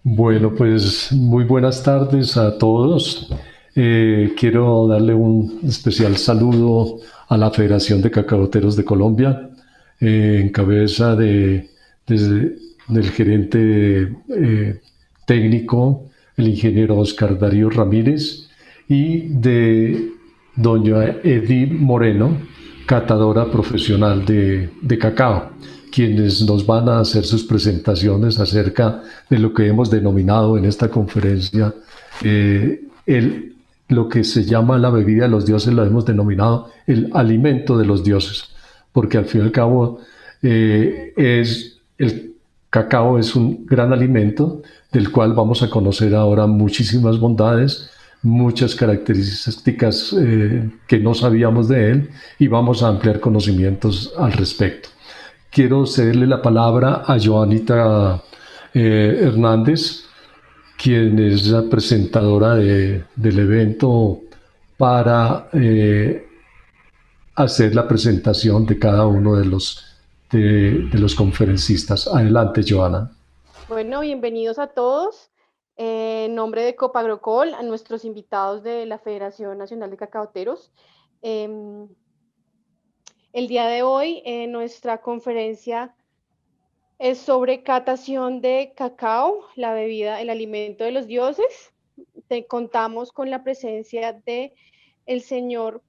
Bueno, pues muy buenas tardes a todos. Quiero darle un especial saludo a la Federación de Cacaoteros de Colombia, en cabeza desde- del gerente técnico, el ingeniero Oscar Darío Ramírez, y de doña Edith Moreno, catadora profesional de cacao, quienes nos van a hacer sus presentaciones acerca de lo que hemos denominado en esta conferencia lo que se llama la bebida de los dioses, lo hemos denominado el alimento de los dioses, porque al fin y al cabo el cacao es un gran alimento del cual vamos a conocer ahora muchísimas bondades, muchas características que no sabíamos de él y vamos a ampliar conocimientos al respecto. Quiero cederle la palabra a Joanita Hernández, quien es la presentadora del evento, para hacer la presentación de cada uno de los conferencistas. Adelante, Joana. Bueno, bienvenidos a todos. En nombre de Copagrocol, a nuestros invitados de la Federación Nacional de Cacaoteros. Em, el día de hoy, nuestra conferencia es sobre catación de cacao, la bebida, el alimento de los dioses. Contamos con la presencia de el señor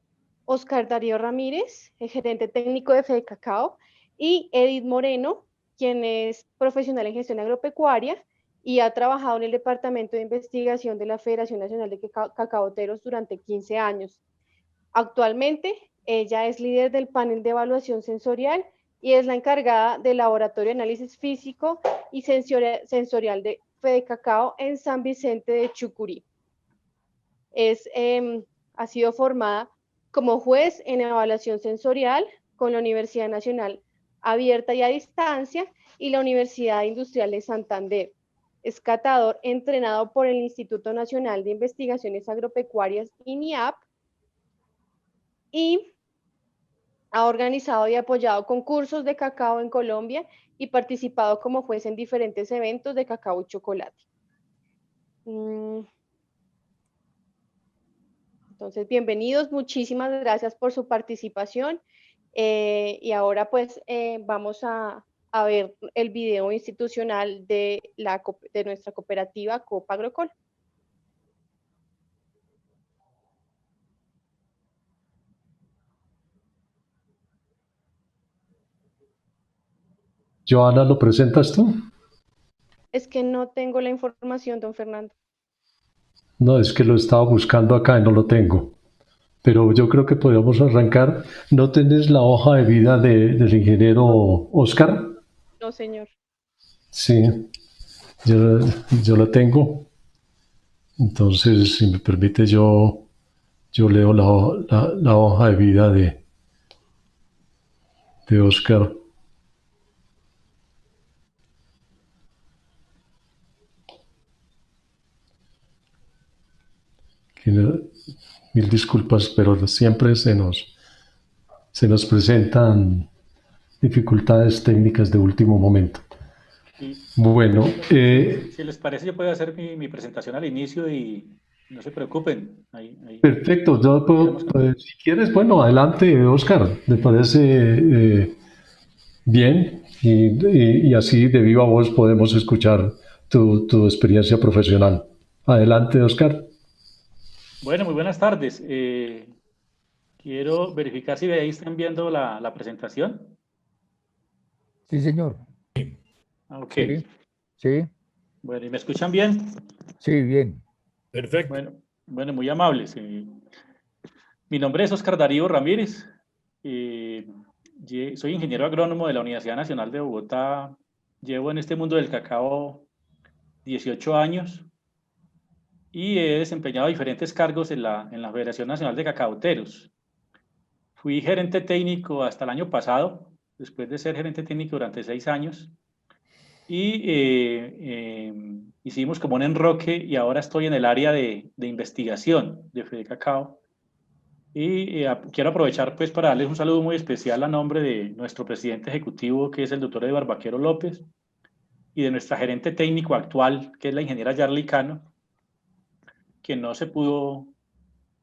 Oscar Darío Ramírez, el gerente técnico de Fede Cacao, y Edith Moreno, quien es profesional en gestión agropecuaria y ha trabajado en el Departamento de Investigación de la Federación Nacional de Cacaoteros durante 15 años. Actualmente, ella es líder del panel de evaluación sensorial y es la encargada del laboratorio de análisis físico y sensorial de Fede Cacao en San Vicente de Chucurí. Ha sido formada como juez en evaluación sensorial con la Universidad Nacional Abierta y a Distancia y la Universidad Industrial de Santander. Es catador entrenado por el Instituto Nacional de Investigaciones Agropecuarias, INIAP, y ha organizado y apoyado concursos de cacao en Colombia y participado como juez en diferentes eventos de cacao y chocolate. Entonces, bienvenidos, muchísimas gracias por su participación. Y ahora pues vamos a ver el video institucional de nuestra cooperativa Copa Agrocol. Joana, ¿lo presentas tú? Es que no tengo la información, don Fernando. No, es que lo estaba buscando acá y no lo tengo. Pero yo creo que podemos arrancar. ¿No tenés la hoja de vida del ingeniero No, Oscar? no, señor. Sí, yo, yo la tengo. Entonces, si me permite, yo leo la hoja de vida de Oscar. Mil disculpas, pero siempre se nos presentan dificultades técnicas de último momento. Y, Bueno, si les parece, yo puedo hacer mi presentación al inicio y no se preocupen. perfecto. Yo puedo, si quieres, bueno, adelante, Oscar. Me parece bien y así de viva voz podemos escuchar tu experiencia profesional. Adelante, Oscar. Bueno, muy buenas tardes. Quiero verificar si ahí están viendo la presentación. Sí, señor. Ok. Sí, sí, Bueno, ¿y me escuchan bien? sí, bien. Perfecto. Bueno, muy amables. Mi nombre es Oscar Darío Ramírez. Soy ingeniero agrónomo de la Universidad Nacional de Bogotá. Llevo en este mundo del cacao 18 años y he desempeñado diferentes cargos en la Federación Nacional de Cacaoteros. Fui gerente técnico hasta el año pasado, después de ser gerente técnico durante 6 años, y hicimos como un enroque y ahora estoy en el área de investigación de Fede Cacao. Y quiero aprovechar pues para darles un saludo muy especial a nombre de nuestro presidente ejecutivo, que es el doctor Eduardo Vaquero López, y de nuestra gerente técnico actual, que es la ingeniera Yarly Cano, que no se pudo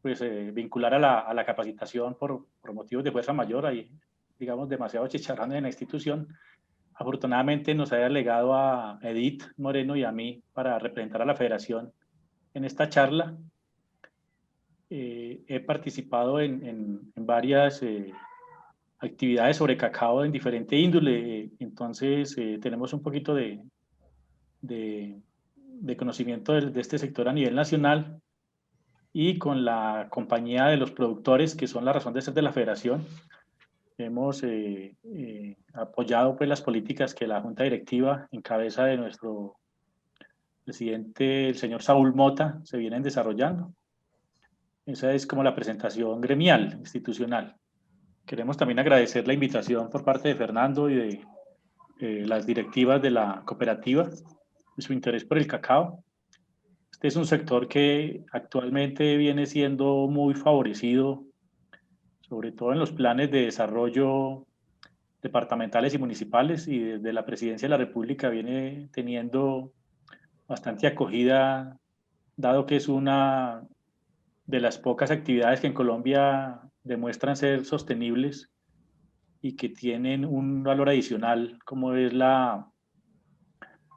pues, vincular a la capacitación por motivos de fuerza mayor, hay, digamos, demasiado chicharrón en la institución. Afortunadamente nos ha delegado a Edith Moreno y a mí para representar a la federación en esta charla. He participado en varias actividades sobre cacao en diferente índole, entonces tenemos un poquito de conocimiento de este sector a nivel nacional, y con la compañía de los productores, que son la razón de ser de la federación, hemos apoyado pues, las políticas que la Junta Directiva, en cabeza de nuestro presidente, el señor Saúl Mota, se vienen desarrollando. Esa es como la presentación gremial, institucional. Queremos también agradecer la invitación por parte de Fernando y de las directivas de la cooperativa, de su interés por el cacao. Este es un sector que actualmente viene siendo muy favorecido, sobre todo en los planes de desarrollo departamentales y municipales, y desde la Presidencia de la República viene teniendo bastante acogida, dado que es una de las pocas actividades que en Colombia demuestran ser sostenibles y que tienen un valor adicional, como es la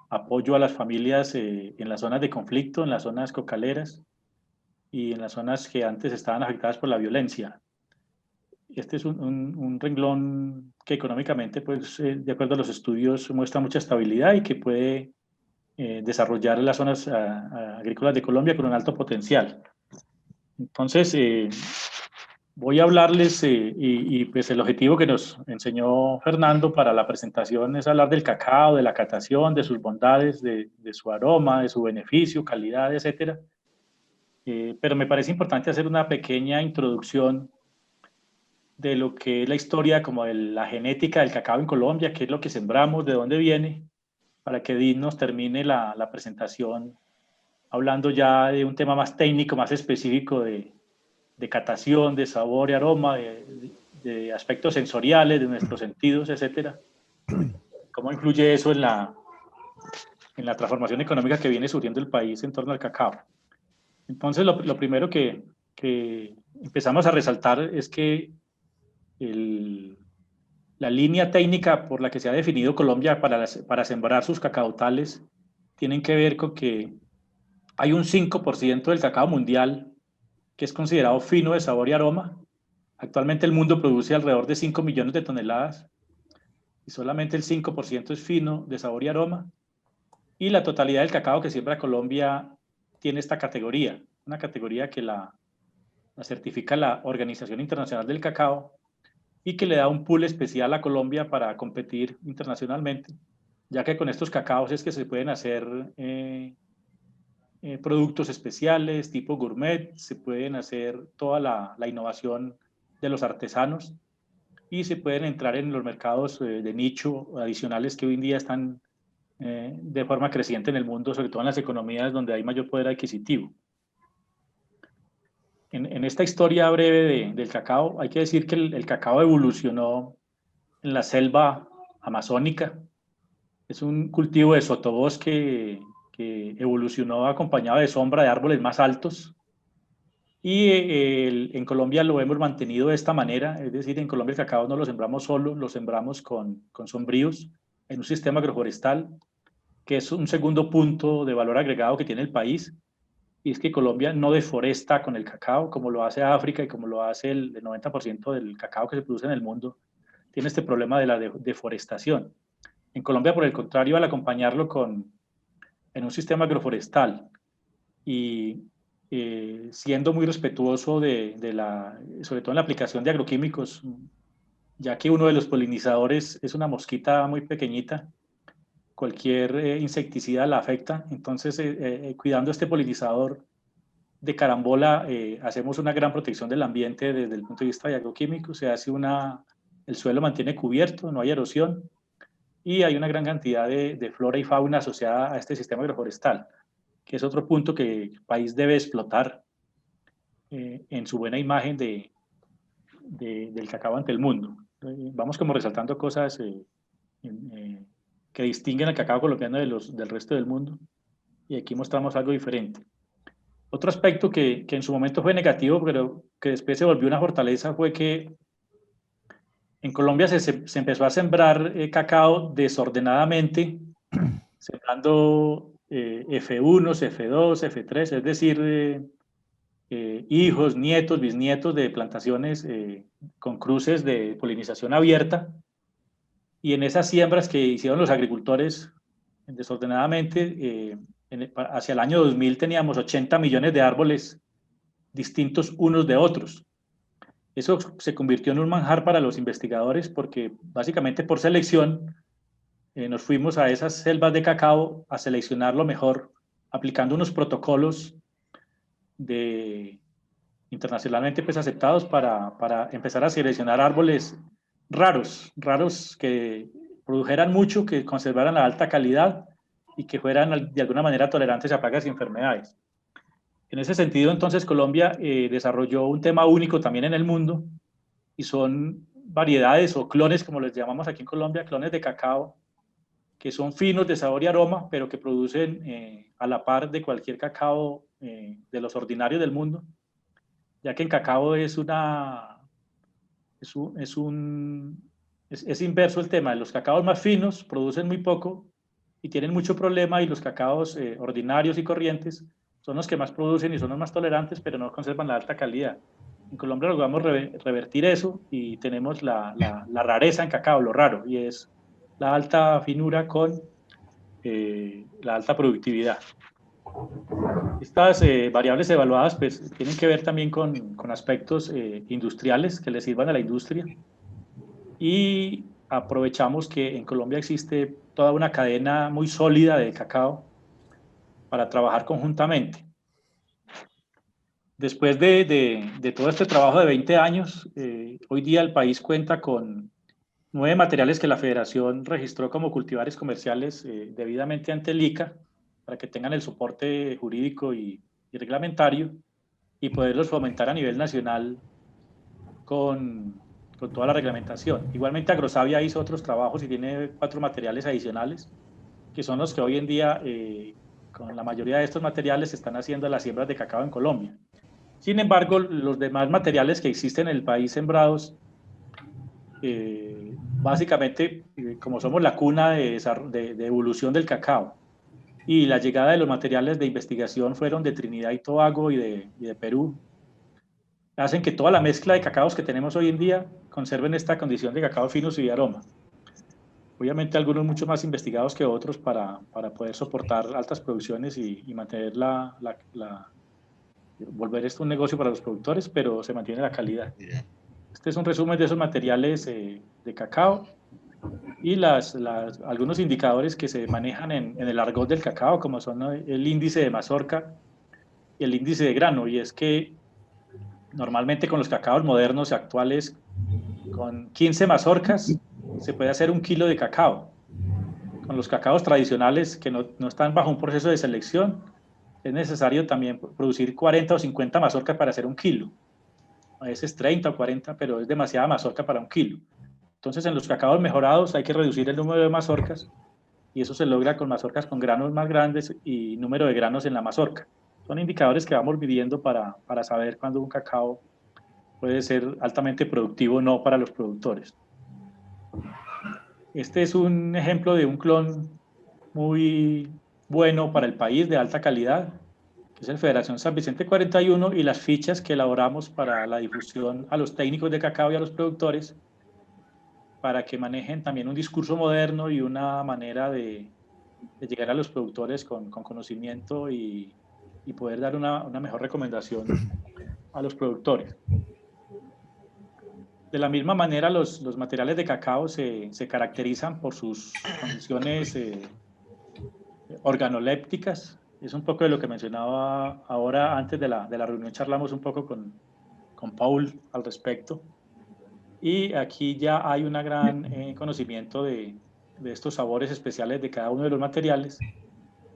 apoyo a las familias en las zonas de conflicto, en las zonas cocaleras y en las zonas que antes estaban afectadas por la violencia. Este es un renglón que económicamente, pues, de acuerdo a los estudios, muestra mucha estabilidad y que puede desarrollar las zonas agrícolas de Colombia con un alto potencial. Entonces, voy a hablarles, pues el objetivo que nos enseñó Fernando para la presentación es hablar del cacao, de la catación, de sus bondades, de su aroma, de su beneficio, calidad, etcétera. Pero me parece importante hacer una pequeña introducción de lo que es la historia, como de la genética del cacao en Colombia, qué es lo que sembramos, de dónde viene, para que Dean nos termine la presentación hablando ya de un tema más técnico, más específico de catación, de sabor y aroma, de aspectos sensoriales, de nuestros sentidos, etcétera. ¿Cómo influye eso en la transformación económica que viene sufriendo el país en torno al cacao? Entonces, lo primero que empezamos a resaltar es que la línea técnica por la que se ha definido Colombia para sembrar sus cacautales tienen que ver con que hay un 5% del cacao mundial que es considerado fino de sabor y aroma. Actualmente el mundo produce alrededor de 5 millones de toneladas y solamente el 5% es fino de sabor y aroma. Y la totalidad del cacao que siembra Colombia tiene esta categoría, una categoría que la certifica la Organización Internacional del Cacao y que le da un pool especial a Colombia para competir internacionalmente, ya que con estos cacaos es que se pueden hacer productos especiales, tipo gourmet, se pueden hacer toda la innovación de los artesanos y se pueden entrar en los mercados de nicho adicionales que hoy en día están de forma creciente en el mundo, sobre todo en las economías donde hay mayor poder adquisitivo. En esta historia breve del cacao, hay que decir que el cacao evolucionó en la selva amazónica. Es un cultivo de sotobosque que evolucionó acompañado de sombra de árboles más altos. Y en Colombia lo hemos mantenido de esta manera, es decir, en Colombia el cacao no lo sembramos solo, lo sembramos con sombríos en un sistema agroforestal, que es un segundo punto de valor agregado que tiene el país, y es que Colombia no deforesta con el cacao como lo hace África y como lo hace el 90% del cacao que se produce en el mundo. Tiene este problema de la deforestación. En Colombia, por el contrario, al acompañarlo en un sistema agroforestal y siendo muy respetuoso sobre todo en la aplicación de agroquímicos, ya que uno de los polinizadores es una mosquita muy pequeñita, cualquier insecticida la afecta, entonces cuidando este polinizador de carambola hacemos una gran protección del ambiente desde el punto de vista de agroquímico, se hace el suelo mantiene cubierto, no hay erosión y hay una gran cantidad de flora y fauna asociada a este sistema agroforestal, que es otro punto que el país debe explotar en su buena imagen del cacao ante el mundo. Vamos como resaltando cosas que distinguen al cacao colombiano del resto del mundo. Y aquí mostramos algo diferente. Otro aspecto que en su momento fue negativo, pero que después se volvió una fortaleza, fue que en Colombia se empezó a sembrar cacao desordenadamente, sembrando F1, F2, F3, es decir, hijos, nietos, bisnietos de plantaciones con cruces de polinización abierta. Y en esas siembras que hicieron los agricultores desordenadamente, hacia el año 2000 teníamos 80 millones de árboles distintos unos de otros. Eso se convirtió en un manjar para los investigadores porque básicamente por selección nos fuimos a esas selvas de cacao a seleccionar lo mejor, aplicando unos protocolos internacionalmente pues, aceptados para empezar a seleccionar árboles raros que produjeran mucho, que conservaran la alta calidad y que fueran de alguna manera tolerantes a plagas y enfermedades. En ese sentido, entonces, Colombia desarrolló un tema único también en el mundo y son variedades o clones, como les llamamos aquí en Colombia, clones de cacao, que son finos de sabor y aroma, pero que producen a la par de cualquier cacao de los ordinarios del mundo, ya que en cacao es inverso el tema. Los cacaos más finos producen muy poco y tienen mucho problema, y los cacaos ordinarios y corrientes son los que más producen y son los más tolerantes, pero no conservan la alta calidad. En Colombia logramos revertir eso y tenemos la rareza en cacao, lo raro, y es la alta finura con la alta productividad. Estas variables evaluadas pues, tienen que ver también con aspectos industriales que le sirvan a la industria, y aprovechamos que en Colombia existe toda una cadena muy sólida de cacao para trabajar conjuntamente. Después de todo este trabajo de 20 años, hoy día el país cuenta con 9 materiales que la Federación registró como cultivares comerciales debidamente ante el ICA, para que tengan el soporte jurídico y reglamentario, y poderlos fomentar a nivel nacional con toda la reglamentación. Igualmente Agrosavia hizo otros trabajos y tiene 4 materiales adicionales, que son los que hoy en día, con la mayoría de estos materiales, se están haciendo las siembras de cacao en Colombia. Sin embargo, los demás materiales que existen en el país sembrados, básicamente, como somos la cuna de evolución del cacao, y la llegada de los materiales de investigación fueron de Trinidad y Tobago y de Perú, hacen que toda la mezcla de cacaos que tenemos hoy en día conserven esta condición de cacao finos y de aroma. Obviamente algunos mucho más investigados que otros para poder soportar altas producciones y mantener volver esto un negocio para los productores, pero se mantiene la calidad. Este es un resumen de esos materiales de cacao y algunos indicadores que se manejan en el argot del cacao, como son el índice de mazorca y el índice de grano. Y es que normalmente con los cacaos modernos y actuales, con 15 mazorcas se puede hacer 1 kilo de cacao. Con los cacaos tradicionales que no están bajo un proceso de selección, es necesario también producir 40 o 50 mazorcas para hacer 1 kilo. A veces 30 o 40, pero es demasiada mazorca para 1 kilo. Entonces, en los cacaos mejorados hay que reducir el número de mazorcas, y eso se logra con mazorcas con granos más grandes y número de granos en la mazorca. Son indicadores que vamos midiendo para saber cuándo un cacao puede ser altamente productivo o no para los productores. Este es un ejemplo de un clon muy bueno para el país, de alta calidad, que es el Federación San Vicente 41, y las fichas que elaboramos para la difusión a los técnicos de cacao y a los productores, para que manejen también un discurso moderno y una manera de llegar a los productores con conocimiento y poder dar una mejor recomendación a los productores. De la misma manera, los materiales de cacao se caracterizan por sus condiciones organolépticas. Es un poco de lo que mencionaba ahora. Antes de la reunión charlamos un poco con Paul al respecto. Y aquí ya hay un gran conocimiento de estos sabores especiales de cada uno de los materiales,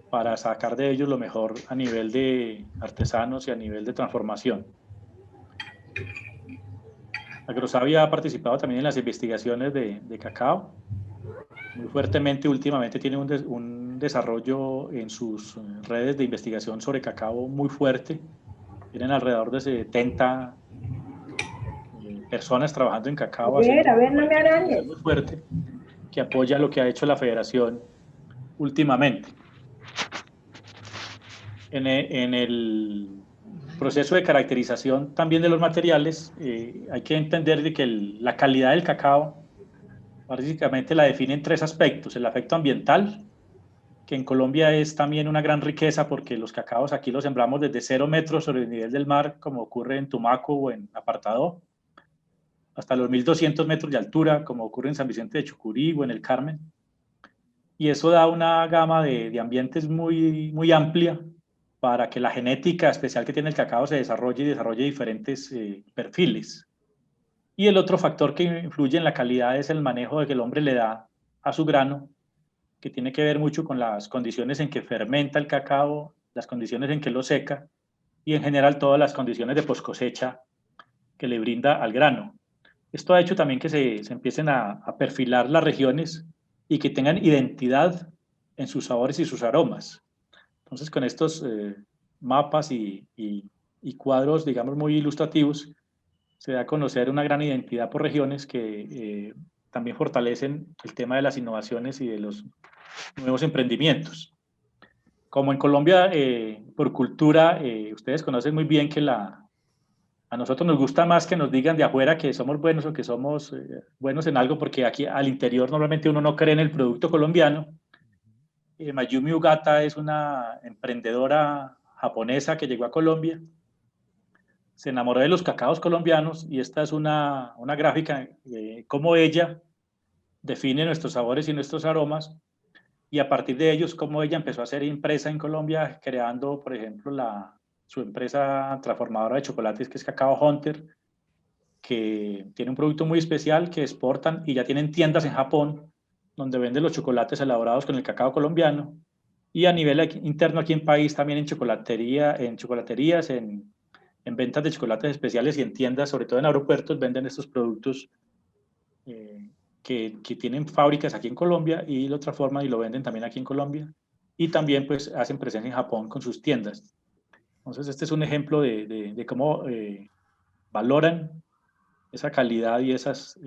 para sacar de ellos lo mejor a nivel de artesanos y a nivel de transformación. Agrosavia ha participado también en las investigaciones de cacao. muy fuertemente. Últimamente tiene un desarrollo en sus redes de investigación sobre cacao muy fuerte. Tienen alrededor de 70 personas trabajando en cacao, haciendo A ver, no una me investigación arañes. muy fuerte que apoya lo que ha hecho la federación últimamente. En el proceso de caracterización también de los materiales, hay que entender de que la calidad del cacao básicamente la definen tres aspectos: el aspecto ambiental, que en Colombia es también una gran riqueza porque los cacaos aquí los sembramos desde 0 metros sobre el nivel del mar, como ocurre en Tumaco o en Apartadó, hasta los 1200 metros de altura, como ocurre en San Vicente de Chucurí o en el Carmen. Y eso da una gama de ambientes muy, muy amplia para que la genética especial que tiene el cacao se desarrolle y desarrolle diferentes perfiles. Y el otro factor que influye en la calidad es el manejo que el hombre le da a su grano, que tiene que ver mucho con las condiciones en que fermenta el cacao, las condiciones en que lo seca y en general todas las condiciones de post cosecha que le brinda al grano. Esto ha hecho también que se empiecen a perfilar las regiones y que tengan identidad en sus sabores y sus aromas. Entonces, con estos mapas y cuadros, digamos, muy ilustrativos, se da a conocer una gran identidad por regiones que también fortalecen el tema de las innovaciones y de los nuevos emprendimientos. Como en Colombia, por cultura, ustedes conocen muy bien que a nosotros nos gusta más que nos digan de afuera que somos buenos o que somos buenos en algo, porque aquí al interior normalmente uno no cree en el producto colombiano. Mayumi Ugata es una emprendedora japonesa que llegó a Colombia, se enamoró de los cacaos colombianos y esta es una gráfica de cómo ella define nuestros sabores y nuestros aromas, y a partir de ellos cómo ella empezó a ser impresa en Colombia, creando, por ejemplo, su empresa transformadora de chocolates que es Cacao Hunter, que tiene un producto muy especial que exportan y ya tienen tiendas en Japón donde venden los chocolates elaborados con el cacao colombiano, y a nivel interno aquí en país también en chocolaterías, en ventas de chocolates especiales y en tiendas, sobre todo en aeropuertos, venden estos productos que tienen fábricas aquí en Colombia y lo transforman y lo venden también aquí en Colombia, y también pues hacen presencia en Japón con sus tiendas. Entonces este es un ejemplo de cómo valoran esa calidad y esos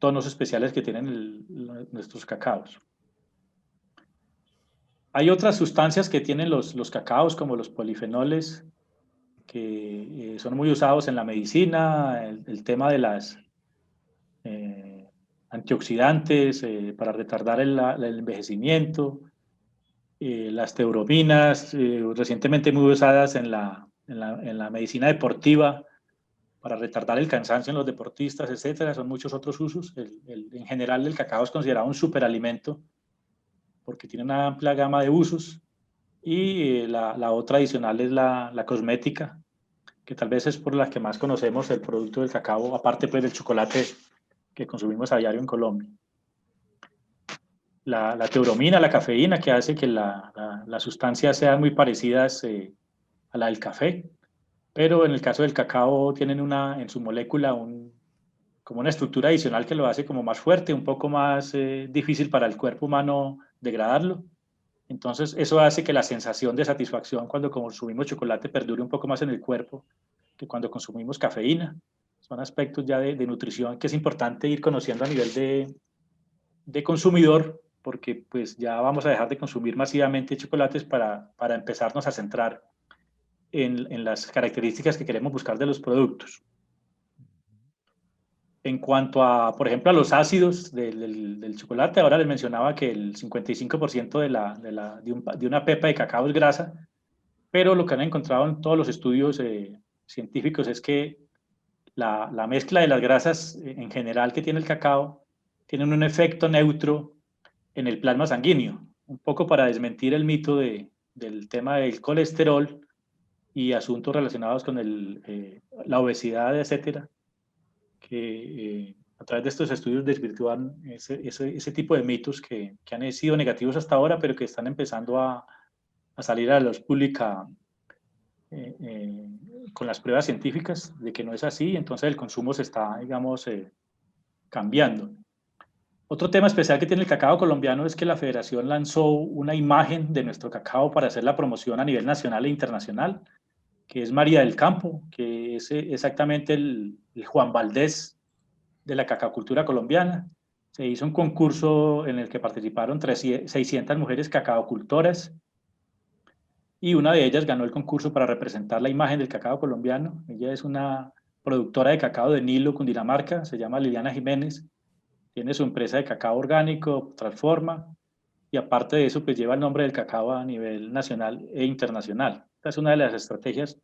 tonos especiales que tienen nuestros cacaos. Hay otras sustancias que tienen los cacaos, como los polifenoles, que son muy usados en la medicina, el tema de las antioxidantes para retardar el envejecimiento, las teurominas, recientemente muy usadas en la medicina deportiva, para retardar el cansancio en los deportistas, etcétera. Son muchos otros usos. En general, el cacao es considerado un superalimento porque tiene una amplia gama de usos. Y la otra adicional es la cosmética, que tal vez es por la que más conocemos el producto del cacao, aparte pues del chocolate que consumimos a diario en Colombia. La teoromina, la cafeína, que hace que las sustancias sean muy parecidas a la del café, pero en el caso del cacao tienen en su molécula como una estructura adicional que lo hace como más fuerte, un poco más difícil para el cuerpo humano degradarlo. Entonces eso hace que la sensación de satisfacción cuando consumimos chocolate perdure un poco más en el cuerpo que cuando consumimos cafeína. Son aspectos ya de nutrición que es importante ir conociendo a nivel de consumidor, porque pues ya vamos a dejar de consumir masivamente chocolates para empezarnos a centrar en las características que queremos buscar de los productos. En cuanto a, por ejemplo, a los ácidos del chocolate, ahora les mencionaba que el 55% de una pepa de cacao es grasa, pero lo que han encontrado en todos los estudios científicos es que la mezcla de las grasas en general que tiene el cacao tienen un efecto neutro en el plasma sanguíneo, un poco para desmentir el mito del tema del colesterol y asuntos relacionados con la obesidad, etcétera, que a través de estos estudios desvirtúan ese tipo de mitos que han sido negativos hasta ahora, pero que están empezando a salir a la luz pública con las pruebas científicas de que no es así. Entonces el consumo se está, digamos, cambiando. Otro tema especial que tiene el cacao colombiano es que la federación lanzó una imagen de nuestro cacao para hacer la promoción a nivel nacional e internacional, que es María del Campo, que es exactamente el Juan Valdés de la cacaocultura colombiana. Se hizo un concurso en el que participaron 600 mujeres cacaocultoras y una de ellas ganó el concurso para representar la imagen del cacao colombiano. Ella es una productora de cacao de Nilo, Cundinamarca, se llama Liliana Jiménez, tiene su empresa de cacao orgánico, Transforma, y aparte de eso, pues lleva el nombre del cacao a nivel nacional e internacional. Esta es una de las estrategias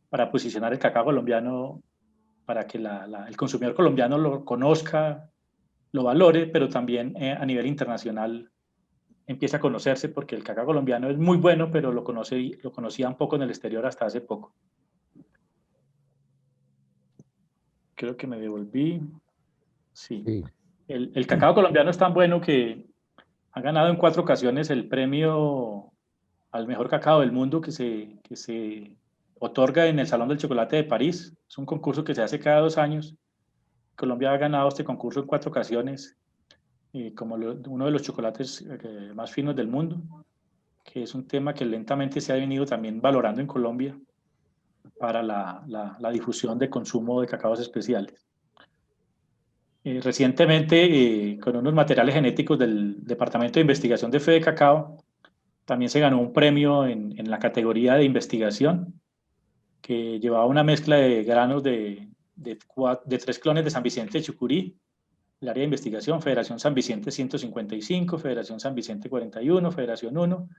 para posicionar el cacao colombiano, para que el consumidor colombiano lo conozca, lo valore, pero también a nivel internacional empieza a conocerse, porque el cacao colombiano es muy bueno, pero lo conocía un poco en el exterior hasta hace poco. Creo que me devolví. Sí. Sí. El cacao colombiano es tan bueno que ha ganado en 4 ocasiones el premio al mejor cacao del mundo que se otorga en el Salón del Chocolate de París. Es un concurso que se hace cada 2 años. Colombia ha ganado este concurso en 4 ocasiones, como uno de los chocolates más finos del mundo, que es un tema que lentamente se ha venido también valorando en Colombia para la difusión de consumo de cacaos especiales. Recientemente, con unos materiales genéticos del Departamento de Investigación de Fede Cacao, también se ganó un premio en la categoría de investigación, que llevaba una mezcla de granos de 3 clones de San Vicente de Chucurí, el área de investigación, Federación San Vicente 155, Federación San Vicente 41, Federación 1,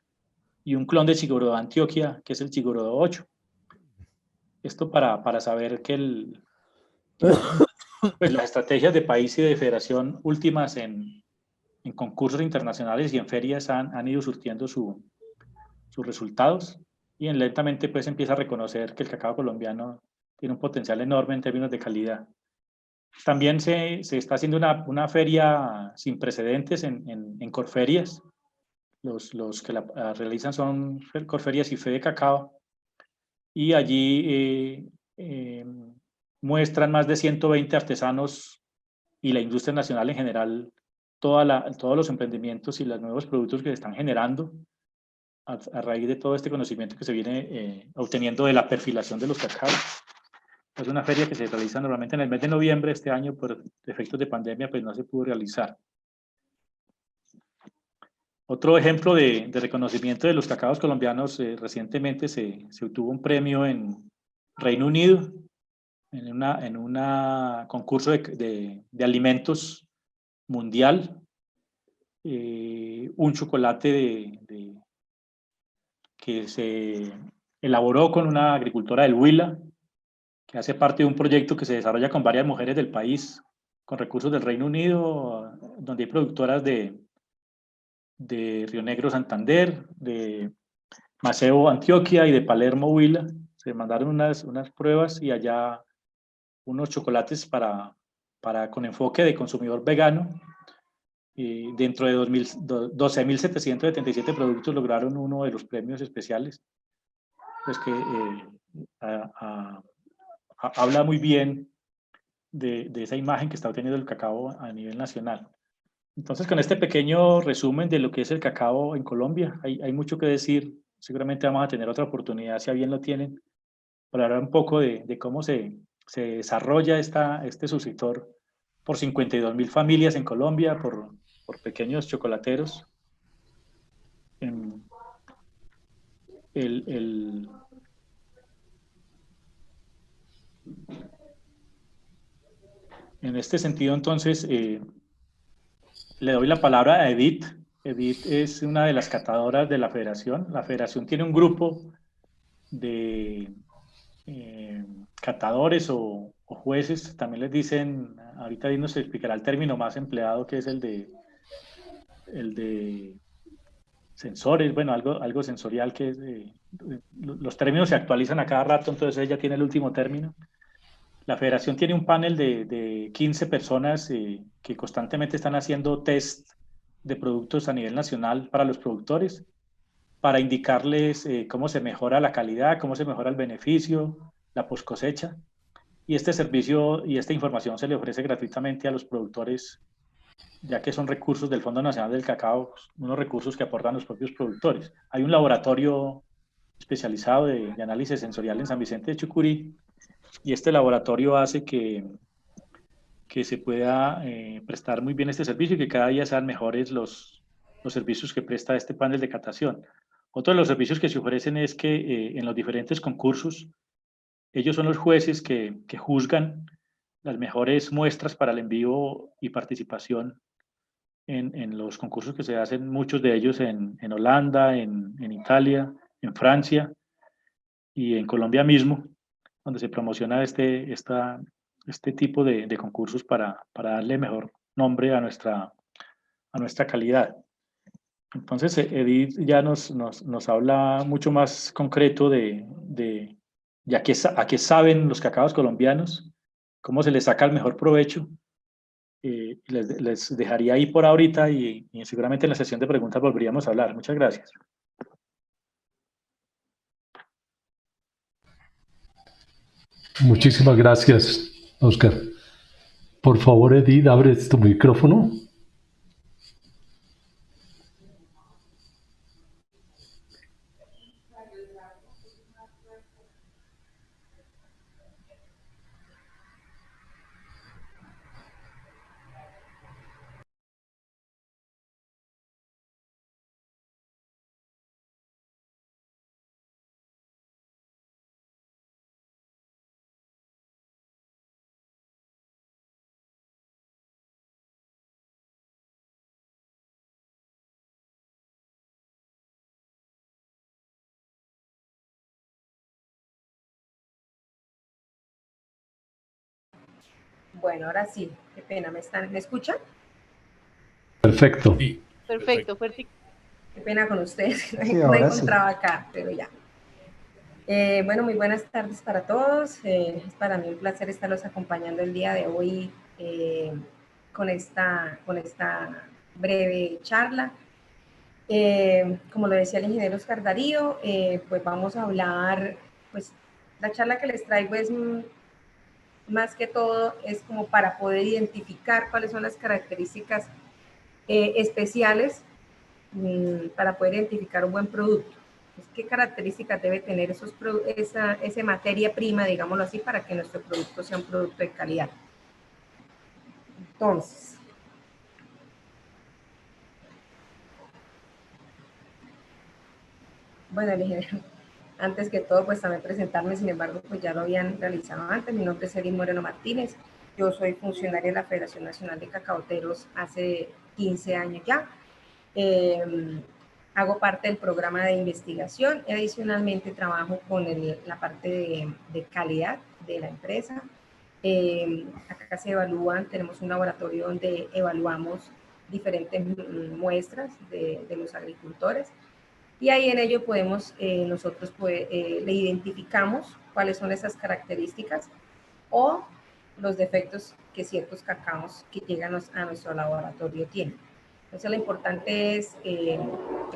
y un clon de Chigorodó Antioquia, que es el Chigorodó 8. Esto para saber que pues las estrategias de país y de federación últimas en concursos internacionales y en ferias han ido surtiendo sus resultados, y lentamente pues empieza a reconocer que el cacao colombiano tiene un potencial enorme en términos de calidad. También se está haciendo una feria sin precedentes en Corferias. Los que la realizan son Corferias y Fede Cacao, y allí muestran más de 120 artesanos y la industria nacional en general todos los emprendimientos y los nuevos productos que se están generando a raíz de todo este conocimiento que se viene obteniendo de la perfilación de los cacaos. Es una feria que se realiza normalmente en el mes de noviembre. Este año, por efectos de pandemia, pues no se pudo realizar. Otro ejemplo de reconocimiento de los cacaos colombianos, recientemente se obtuvo un premio en Reino Unido, en un concurso de alimentos mundial, un chocolate que se elaboró con una agricultora del Huila, que hace parte de un proyecto que se desarrolla con varias mujeres del país, con recursos del Reino Unido, donde hay productoras de Río Negro, Santander, de Maceo, Antioquia, y de Palermo, Huila. Se mandaron unas pruebas y allá unos chocolates con enfoque de consumidor vegano. Y dentro de 12.777 productos lograron uno de los premios especiales, pues que habla muy bien de esa imagen que está obteniendo el cacao a nivel nacional. Entonces, con este pequeño resumen de lo que es el cacao en Colombia, hay mucho que decir. Seguramente vamos a tener otra oportunidad, si a bien lo tienen, para hablar un poco de cómo se desarrolla este subsector por 52.000 familias en Colombia, por pequeños chocolateros. En este sentido, entonces, le doy la palabra a Edith. Edith es una de las catadoras de la federación. La federación tiene un grupo de catadores o jueces, también les dicen, ahorita nos explicará el término más empleado, que es el de sensores, bueno, algo sensorial, que es los términos se actualizan a cada rato, entonces ella tiene el último término. La federación tiene un panel de 15 personas que constantemente están haciendo test de productos a nivel nacional para los productores, para indicarles cómo se mejora la calidad, cómo se mejora el beneficio, la post cosecha. Y este servicio y esta información se le ofrece gratuitamente a los productores ya que son recursos del Fondo Nacional del Cacao, unos recursos que aportan los propios productores. Hay un laboratorio especializado de análisis sensorial en San Vicente de Chucurí, y este laboratorio hace que se pueda prestar muy bien este servicio y que cada día sean mejores los servicios que presta este panel de catación. Otro de los servicios que se ofrecen es que en los diferentes concursos, ellos son los jueces que juzgan las mejores muestras para el envío y participación en los concursos que se hacen, muchos de ellos en Holanda, en Italia, en Francia y en Colombia mismo, donde se promociona este tipo de concursos para darle mejor nombre a nuestra calidad. Entonces, Edith ya nos habla mucho más concreto de a qué saben los cacaos colombianos, cómo se les saca el mejor provecho. Les dejaría ahí por ahorita y seguramente en la sesión de preguntas volveríamos a hablar. Muchas gracias. Muchísimas gracias, Oscar. Por favor, Edith, abre tu micrófono. Bueno, ahora sí, qué pena, ¿me escuchan? Perfecto. Sí, Perfecto, fuerte. Qué pena con ustedes, Sí, no ahora encontraba acá, pero ya. Bueno, muy buenas tardes para todos. Es para mí un placer estarlos acompañando el día de hoy con esta breve charla. Como lo decía el ingeniero Oscar Darío, pues vamos a hablar, pues la charla que les traigo es más que todo es como para poder identificar cuáles son las características especiales para poder identificar un buen producto. ¿Qué características debe tener esa materia prima, digámoslo así, para que nuestro producto sea un producto de calidad? Entonces, bueno, el ingeniero, antes que todo, pues también presentarme, sin embargo, pues ya lo habían realizado antes. Mi nombre es Edith Moreno Martínez. Yo soy funcionaria de la Federación Nacional de Cacaoteros hace 15 años ya. Hago parte del programa de investigación y adicionalmente trabajo con la parte de calidad de la empresa. Acá se evalúan, tenemos un laboratorio donde evaluamos diferentes muestras de los agricultores. Y ahí en ello podemos, nosotros le identificamos cuáles son esas características o los defectos que ciertos cacaos que llegan a nuestro laboratorio tienen. Entonces lo importante es que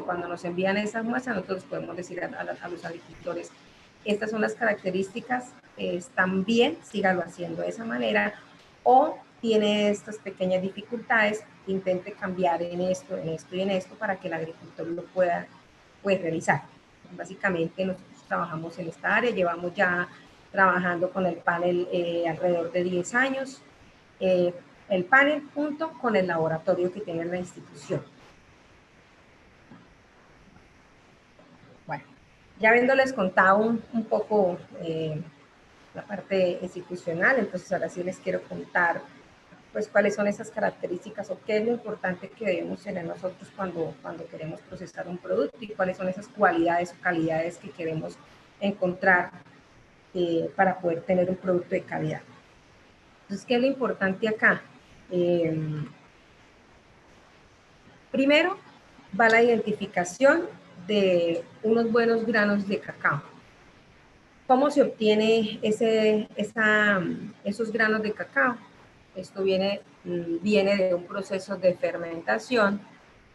cuando nos envían esas muestras, nosotros podemos decir a los agricultores, estas son las características, están bien, síganlo haciendo de esa manera, o tiene estas pequeñas dificultades, intente cambiar en esto y en esto para que el agricultor lo pueda realizar. Básicamente nosotros trabajamos en esta área, llevamos ya trabajando con el panel alrededor de 10 años, el panel junto con el laboratorio que tiene la institución. Bueno, ya habiéndoles contado un poco la parte institucional, entonces ahora sí les quiero contar pues cuáles son esas características o qué es lo importante que debemos tener nosotros cuando queremos procesar un producto y cuáles son esas cualidades o calidades que queremos encontrar para poder tener un producto de calidad. Entonces, ¿qué es lo importante acá? Primero va la identificación de unos buenos granos de cacao. ¿Cómo se obtiene esos granos de cacao? Esto viene de un proceso de fermentación,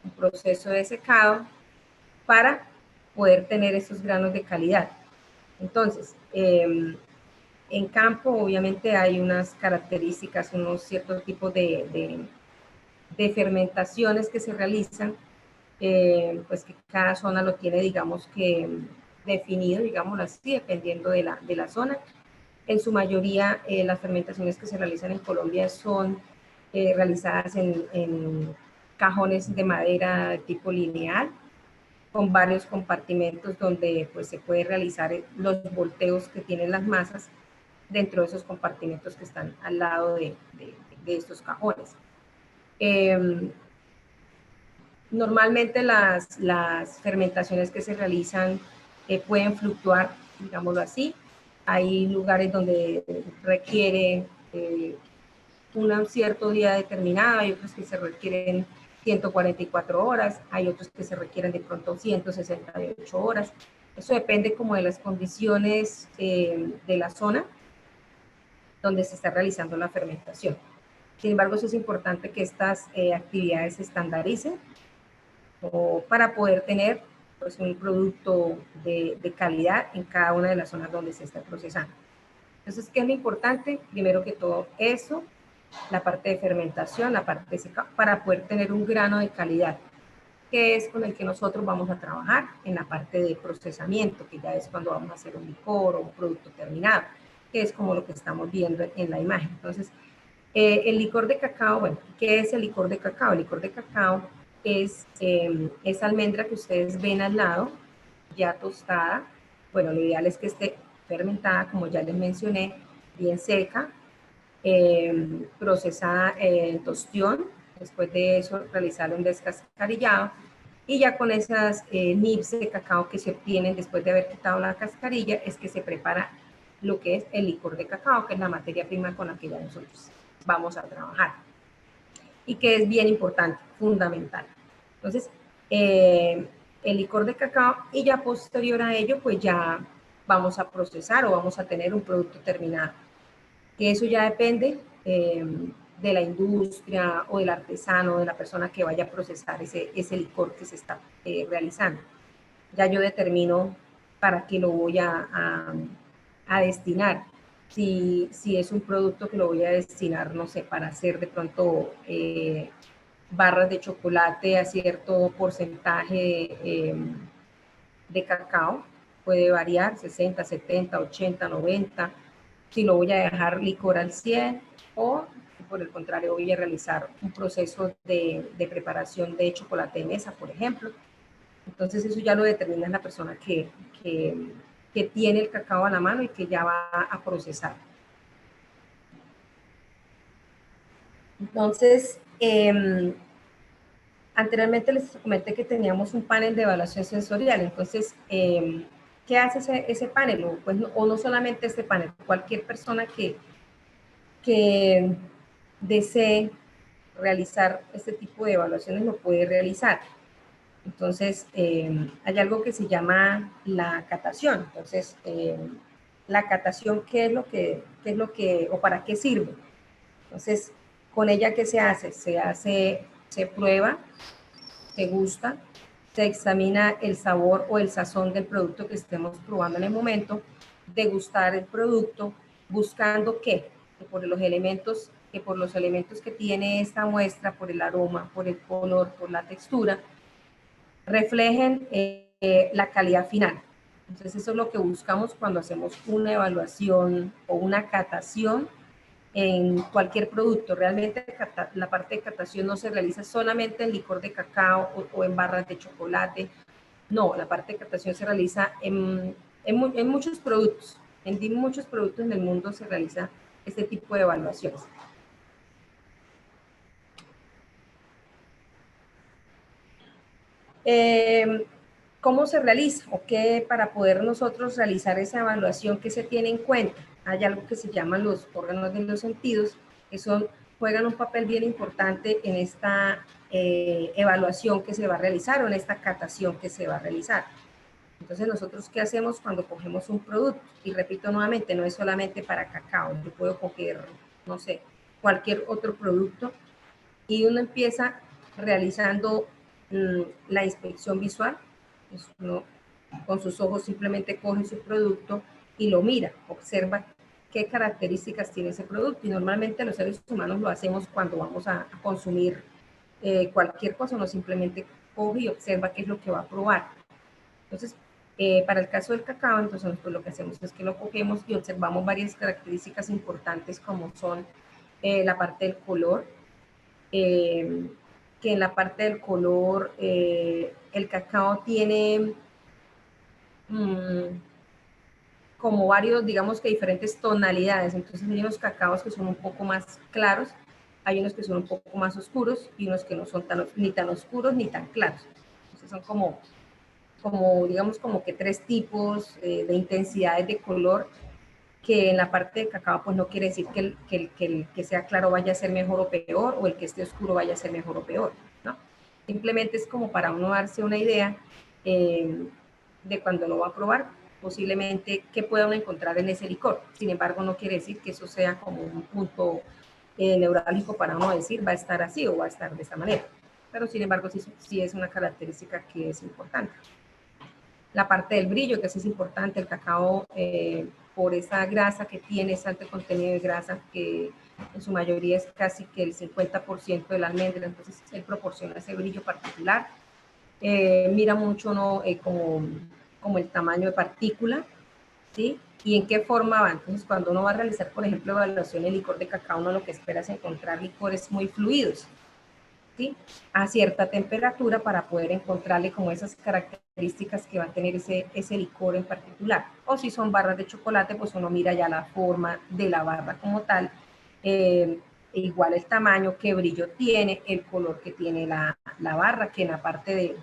un proceso de secado para poder tener esos granos de calidad. Entonces, en campo obviamente hay unas características, unos ciertos tipos de de fermentaciones que se realizan, pues que cada zona lo tiene, digamos que definido, digámoslo así, dependiendo de la zona. En su mayoría, las fermentaciones que se realizan en Colombia son realizadas en cajones de madera de tipo lineal, con varios compartimentos donde pues, se puede realizar los volteos que tienen las masas dentro de esos compartimentos que están al lado de estos cajones. Normalmente las fermentaciones que se realizan pueden fluctuar, digámoslo así. Hay lugares donde requiere un cierto día determinado, hay otros que se requieren 144 horas, hay otros que se requieren de pronto 168 horas. Eso depende como de las condiciones de la zona donde se está realizando la fermentación. Sin embargo, eso es importante que estas actividades se estandaricen para poder tener pues, un producto de calidad en cada una de las zonas donde se está procesando. Entonces, ¿qué es lo importante? Primero que todo eso, la parte de fermentación, la parte de secado, para poder tener un grano de calidad, que es con el que nosotros vamos a trabajar en la parte de procesamiento, que ya es cuando vamos a hacer un licor o un producto terminado, que es como lo que estamos viendo en la imagen. Entonces, el licor de cacao, bueno, ¿qué es el licor de cacao? El licor de cacao es esa almendra que ustedes ven al lado, ya tostada. Bueno, lo ideal es que esté fermentada, como ya les mencioné, bien seca, procesada en tostión. Después de eso, realizar un descascarillado. Y ya con esas nibs de cacao que se obtienen después de haber quitado la cascarilla, es que se prepara lo que es el licor de cacao, que es la materia prima con la que ya nosotros vamos a trabajar. Y que es bien importante, fundamental. Entonces, el licor de cacao, y ya posterior a ello, pues ya vamos a procesar o vamos a tener un producto terminado. Que eso ya depende de la industria o del artesano, de la persona que vaya a procesar ese licor que se está realizando. Ya yo determino para qué lo voy a destinar. Si es un producto que lo voy a destinar, no sé, para hacer de pronto barras de chocolate a cierto porcentaje de cacao, puede variar 60, 70, 80, 90. Si lo voy a dejar licor al 100 o por el contrario voy a realizar un proceso de preparación de chocolate de mesa, por ejemplo. Entonces eso ya lo determina la persona que tiene el cacao a la mano y que ya va a procesar. Entonces, anteriormente les comenté que teníamos un panel de evaluación sensorial. Entonces, ¿qué hace ese panel? O no solamente este panel, cualquier persona que desee realizar este tipo de evaluaciones lo puede realizar. Entonces, hay algo que se llama la catación. Entonces, la catación, ¿qué es lo que, o para qué sirve? Entonces, con ella, ¿qué se hace? Se prueba, se gusta, se examina el sabor o el sazón del producto que estemos probando en el momento, degustar el producto, buscando que por los elementos que tiene esta muestra, por el aroma, por el color, por la textura, reflejen la calidad final. Entonces eso es lo que buscamos cuando hacemos una evaluación o una catación en cualquier producto. Realmente la parte de catación no se realiza solamente en licor de cacao o en barras de chocolate. No, la parte de catación se realiza en muchos productos. En muchos productos en el mundo se realiza este tipo de evaluaciones. ¿Cómo se realiza? ¿O qué para poder nosotros realizar esa evaluación que se tiene en cuenta? Hay algo que se llaman los órganos de los sentidos, que juegan un papel bien importante en esta evaluación que se va a realizar o en esta catación que se va a realizar. Entonces, nosotros, ¿qué hacemos cuando cogemos un producto? Y repito nuevamente, no es solamente para cacao. Yo puedo coger, no sé, cualquier otro producto y uno empieza realizando la inspección visual. Pues uno con sus ojos simplemente coge su producto y lo mira, observa qué características tiene ese producto. Y normalmente los seres humanos lo hacemos cuando vamos a consumir cualquier cosa, uno simplemente coge y observa qué es lo que va a probar. Entonces, para el caso del cacao, entonces nosotros lo que hacemos es que lo cogemos y observamos varias características importantes como son la parte del color, que en la parte del color el cacao tiene como varios, digamos que diferentes tonalidades. Entonces hay unos cacaos que son un poco más claros, hay unos que son un poco más oscuros y unos que no son ni tan oscuros ni tan claros. Entonces son como digamos como que tres tipos de intensidades de color, que en la parte de cacao pues no quiere decir que el que sea claro vaya a ser mejor o peor, o el que esté oscuro vaya a ser mejor o peor, ¿no? Simplemente es como para uno darse una idea de cuando lo va a probar, posiblemente qué pueda uno encontrar en ese licor. Sin embargo, no quiere decir que eso sea como un punto neurálgico para uno decir va a estar así o va a estar de esta manera. Pero sin embargo, sí es una característica que es importante. La parte del brillo, que sí es importante, el cacao, por esa grasa que tiene, ese alto contenido de grasa, que en su mayoría es casi que el 50% de la almendra, entonces él proporciona ese brillo particular. Mira mucho, ¿no? como el tamaño de partícula, ¿sí? Y en qué forma va. Entonces, cuando uno va a realizar, por ejemplo, evaluación de licor de cacao, uno lo que espera es encontrar licores muy fluidos, ¿sí? A cierta temperatura para poder encontrarle como esas características que va a tener ese licor en particular. O si son barras de chocolate, pues uno mira ya la forma de la barra como tal, igual el tamaño, qué brillo tiene, el color que tiene la barra, que en la parte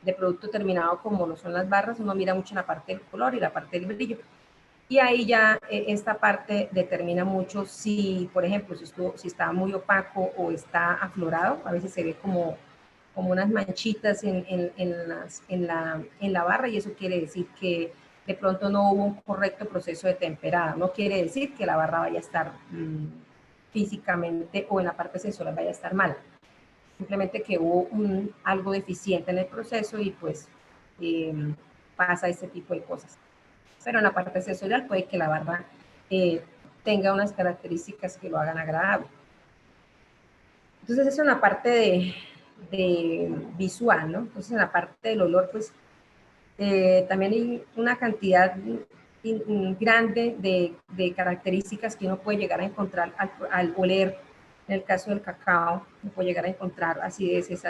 de producto terminado, como lo son las barras, uno mira mucho en la parte del color y la parte del brillo. Y ahí ya esta parte determina mucho si, por ejemplo, si está muy opaco o está aflorado. A veces se ve como unas manchitas en la barra, y eso quiere decir que de pronto no hubo un correcto proceso de temperado. No quiere decir que la barra vaya a estar físicamente o en la parte sensorial vaya a estar mal. Simplemente que hubo algo deficiente en el proceso y pues pasa ese tipo de cosas. Pero en la parte sensorial puede que la barra tenga unas características que lo hagan agradable. Entonces eso en la parte de visual, ¿no? Entonces en la parte del olor, pues también hay una cantidad grande de características que uno puede llegar a encontrar al oler. En el caso del cacao, uno puede llegar a encontrar acideces,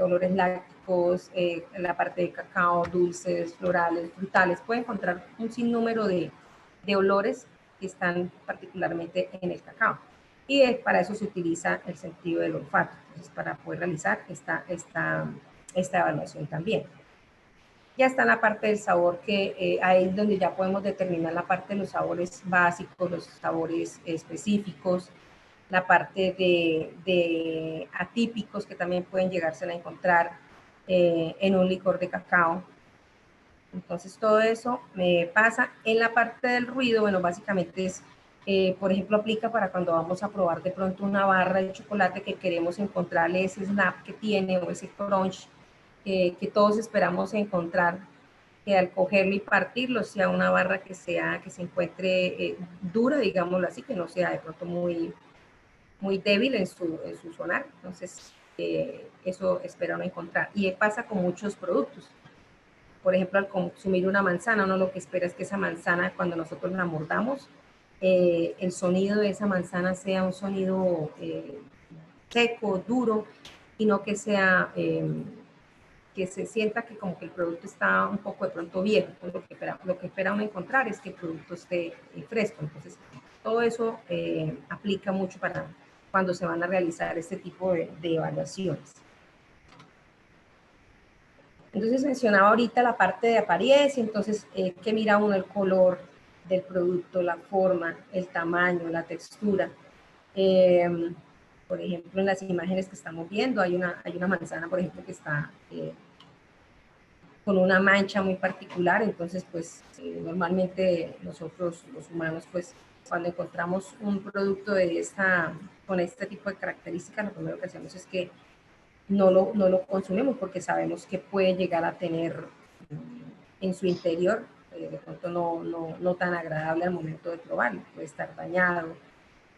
olores lácticos, en la parte de cacao, dulces, florales, frutales. Puede encontrar un sinnúmero de olores que están particularmente en el cacao. Y para eso se utiliza el sentido del olfato, entonces, para poder realizar esta evaluación también. Ya está en la parte del sabor, que ahí es donde ya podemos determinar la parte de los sabores básicos, los sabores específicos, la parte de atípicos que también pueden llegarse a encontrar en un licor de cacao. Entonces todo eso me pasa. En la parte del ruido, bueno, básicamente es, por ejemplo, aplica para cuando vamos a probar de pronto una barra de chocolate que queremos encontrarle ese snap que tiene o ese crunch que todos esperamos encontrar, que al cogerlo y partirlo sea una barra que se encuentre dura, digámoslo así, que no sea de pronto muy débil en su sonar. Entonces eso espera uno encontrar, y pasa con muchos productos. Por ejemplo, al consumir una manzana, uno lo que espera es que esa manzana, cuando nosotros la mordamos, el sonido de esa manzana sea un sonido seco, duro, y no que sea que se sienta que como que el producto está un poco de pronto viejo. Entonces, lo que espera uno encontrar es que el producto esté fresco. Entonces, todo eso aplica mucho para cuando se van a realizar este tipo de evaluaciones. Entonces mencionaba ahorita la parte de apariencia. Entonces, que mira uno: el color del producto, la forma, el tamaño, la textura. Por ejemplo, en las imágenes que estamos viendo, hay una manzana, por ejemplo, que está con una mancha muy particular. Entonces, pues, normalmente nosotros, los humanos, pues, cuando encontramos un producto con este tipo de características, lo primero que hacemos es que no lo consumimos, porque sabemos que puede llegar a tener en su interior, de pronto no tan agradable al momento de probarlo, puede estar dañado.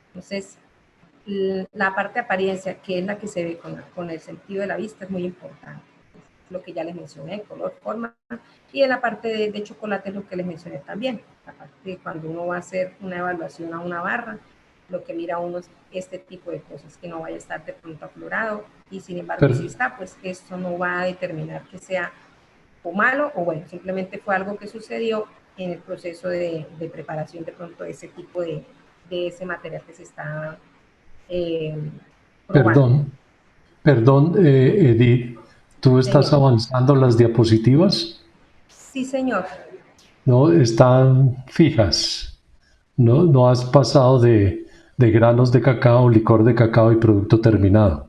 Entonces, la parte de apariencia, que es la que se ve con el sentido de la vista, es muy importante. Lo que ya les mencioné, color, forma, y en la parte de chocolate es lo que les mencioné también. La parte de cuando uno va a hacer una evaluación a una barra, lo que mira uno es este tipo de cosas, que no vaya a estar de pronto aflorado, y sin embargo, Pero- si está, pues esto no va a determinar que sea o malo o bueno, simplemente fue algo que sucedió en el proceso de preparación de pronto de ese tipo de ese material que se está probando. Perdón, Edith, ¿tú estás Señor. avanzando las diapositivas? Sí, señor. No, están fijas. No, no has pasado de granos de cacao, licor de cacao y producto terminado.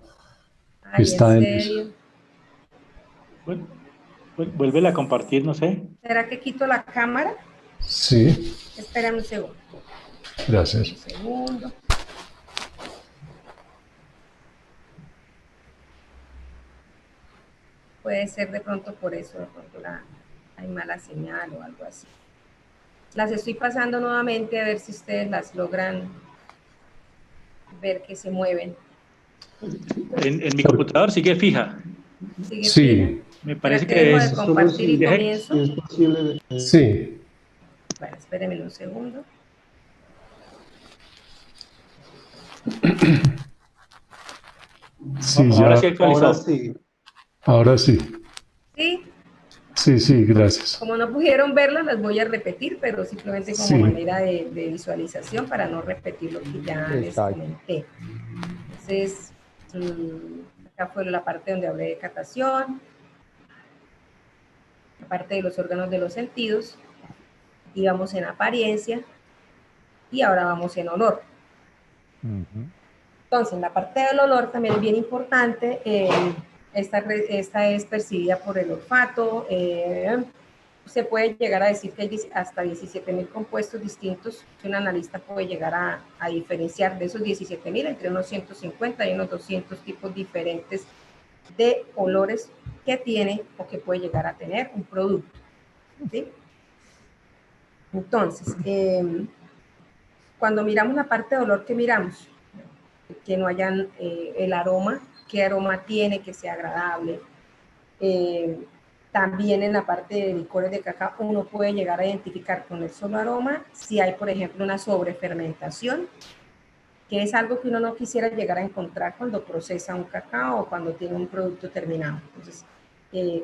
Ay, ¿en Está en eso. serio? Bueno, vuélvela a compartir, no sé. ¿Será que quito la cámara? Sí, Espérame un segundo. gracias. Un segundo. Puede ser de pronto por eso, de pronto hay mala señal o algo así. Las estoy pasando nuevamente a ver si ustedes las logran ver que se mueven. En mi computador sigue fija. ¿Sigue fija? Sí, Me ¿Será parece que que dejo de es... compartir y deje- comienzo? es posible. sí, Bueno, espérenme un segundo. sí, Ahora ya, sí actualizó. Ahora sí. ahora sí. Sí, Sí, sí, gracias. como no pudieron verlas, las voy a repetir, pero simplemente como Sí. manera de visualización para no repetir lo que ya les Exacto. comenté. Entonces, acá fue la parte donde hablé de catación, la parte de los órganos de los sentidos, íbamos en apariencia y ahora vamos en olor. Ujú. Entonces, la parte del olor también es bien importante. Esta es percibida por el olfato. Se puede llegar a decir que hay hasta 17.000 compuestos distintos que un analista puede llegar a diferenciar de esos 17.000 entre unos 150 y unos 200 tipos diferentes de olores que tiene o que puede llegar a tener un producto. ¿Sí? Entonces, cuando miramos la parte de olor, ¿qué miramos? Que no hayan el aroma, qué aroma tiene, que sea agradable. También en la parte de licores de cacao uno puede llegar a identificar con el solo aroma si hay, por ejemplo, una sobrefermentación, que es algo que uno no quisiera llegar a encontrar cuando procesa un cacao o cuando tiene un producto terminado. Entonces,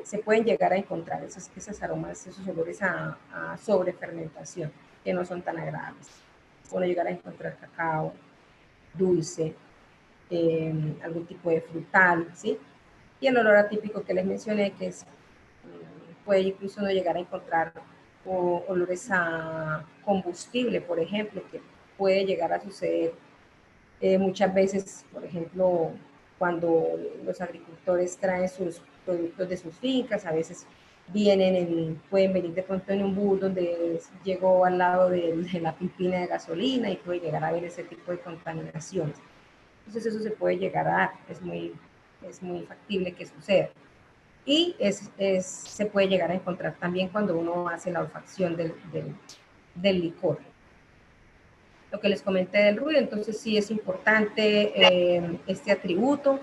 se pueden llegar a encontrar esos aromas, esos olores a sobrefermentación, que no son tan agradables. Puede llegar a encontrar cacao dulce, algún tipo de frutal, ¿sí? Y el olor atípico que les mencioné, que es, puede incluso no llegar a encontrar olores a combustible, por ejemplo, que puede llegar a suceder muchas veces, por ejemplo, cuando los agricultores traen sus productos de sus fincas, a veces pueden venir de pronto en un bus donde llegó al lado de la pipina de gasolina y puede llegar a haber ese tipo de contaminaciones. Entonces eso se puede llegar a dar, es muy factible que suceda. Y se puede llegar a encontrar también cuando uno hace la olfacción del licor. Lo que les comenté del ruido, entonces sí es importante este atributo,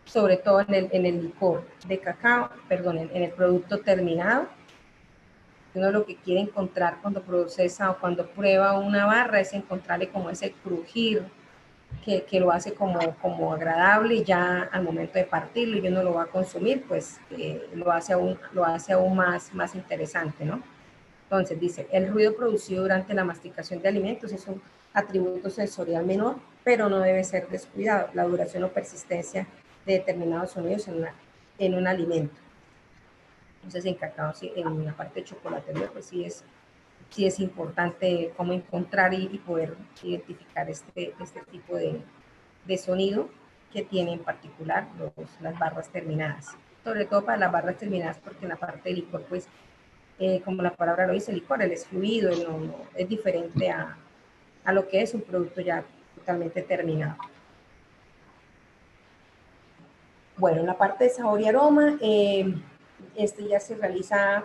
sobre todo en el licor de cacao, perdón, en el producto terminado. Uno lo que quiere encontrar cuando procesa o cuando prueba una barra es encontrarle como ese crujir que lo hace como agradable, y ya al momento de partirlo y uno lo va a consumir, pues lo hace aún más interesante, ¿no? Entonces dice, el ruido producido durante la masticación de alimentos es un atributo sensorial menor, pero no debe ser descuidado. La duración o persistencia de determinados sonidos en un alimento. Entonces en cacao, en la parte de chocolatería, pues sí es importante cómo encontrar y poder identificar este tipo de sonido que tiene en particular las barras terminadas. Sobre todo para las barras terminadas, porque en la parte de licor, pues, como la palabra lo dice, licor, él es fluido, es diferente a lo que es un producto ya totalmente terminado. Bueno, en la parte de sabor y aroma, este ya se realiza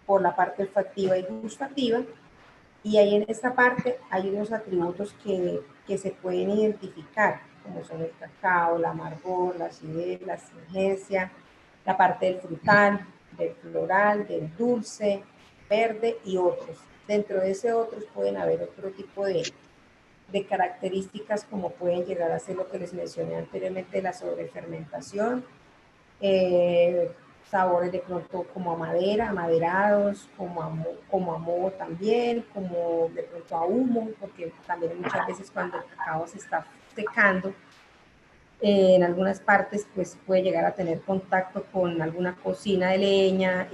por la parte olfativa y gustativa. Y ahí en esta parte hay unos atributos que se pueden identificar, como son el cacao, la amargor, la acidez, la astringencia, la parte del frutal, del floral, del dulce, verde y otros. Dentro de ese otros pueden haber otro tipo de características, como pueden llegar a ser lo que les mencioné anteriormente, la sobrefermentación, sabores de pronto como a madera, amaderados, como a moho también, como de pronto a humo, porque también muchas veces cuando el cacao se está secando, en algunas partes pues puede llegar a tener contacto con alguna cocina de leña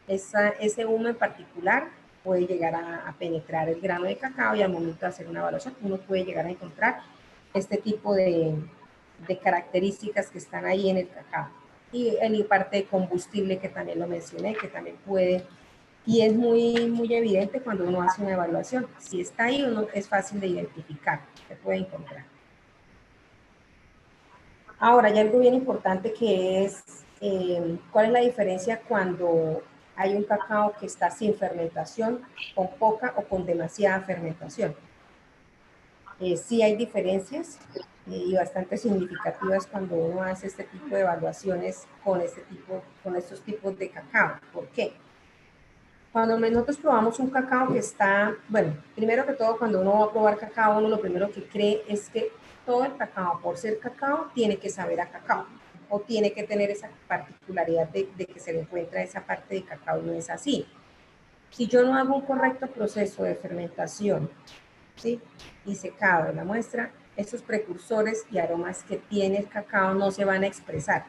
ese humo en particular puede llegar a penetrar el grano de cacao, y al momento de hacer una evaluación uno puede llegar a encontrar este tipo de características que están ahí en el cacao. Y en parte de combustible, que también lo mencioné, que también puede, y es muy evidente cuando uno hace una evaluación. Si está ahí, es fácil de identificar, se puede encontrar. Ahora, hay algo bien importante que es, ¿cuál es la diferencia cuando hay un cacao que está sin fermentación, con poca o con demasiada fermentación? Sí hay diferencias y bastante significativas cuando uno hace este tipo de evaluaciones con estos tipos de cacao. ¿Por qué? Cuando nosotros probamos un cacao que está, bueno, primero que todo, cuando uno va a probar cacao, uno lo primero que cree es que todo el cacao, por ser cacao, tiene que saber a cacao, o tiene que tener esa particularidad de que se le encuentra esa parte de cacao. No es así. Si yo no hago un correcto proceso de fermentación, ¿sí?, y secado de la muestra, esos precursores y aromas que tiene el cacao no se van a expresar.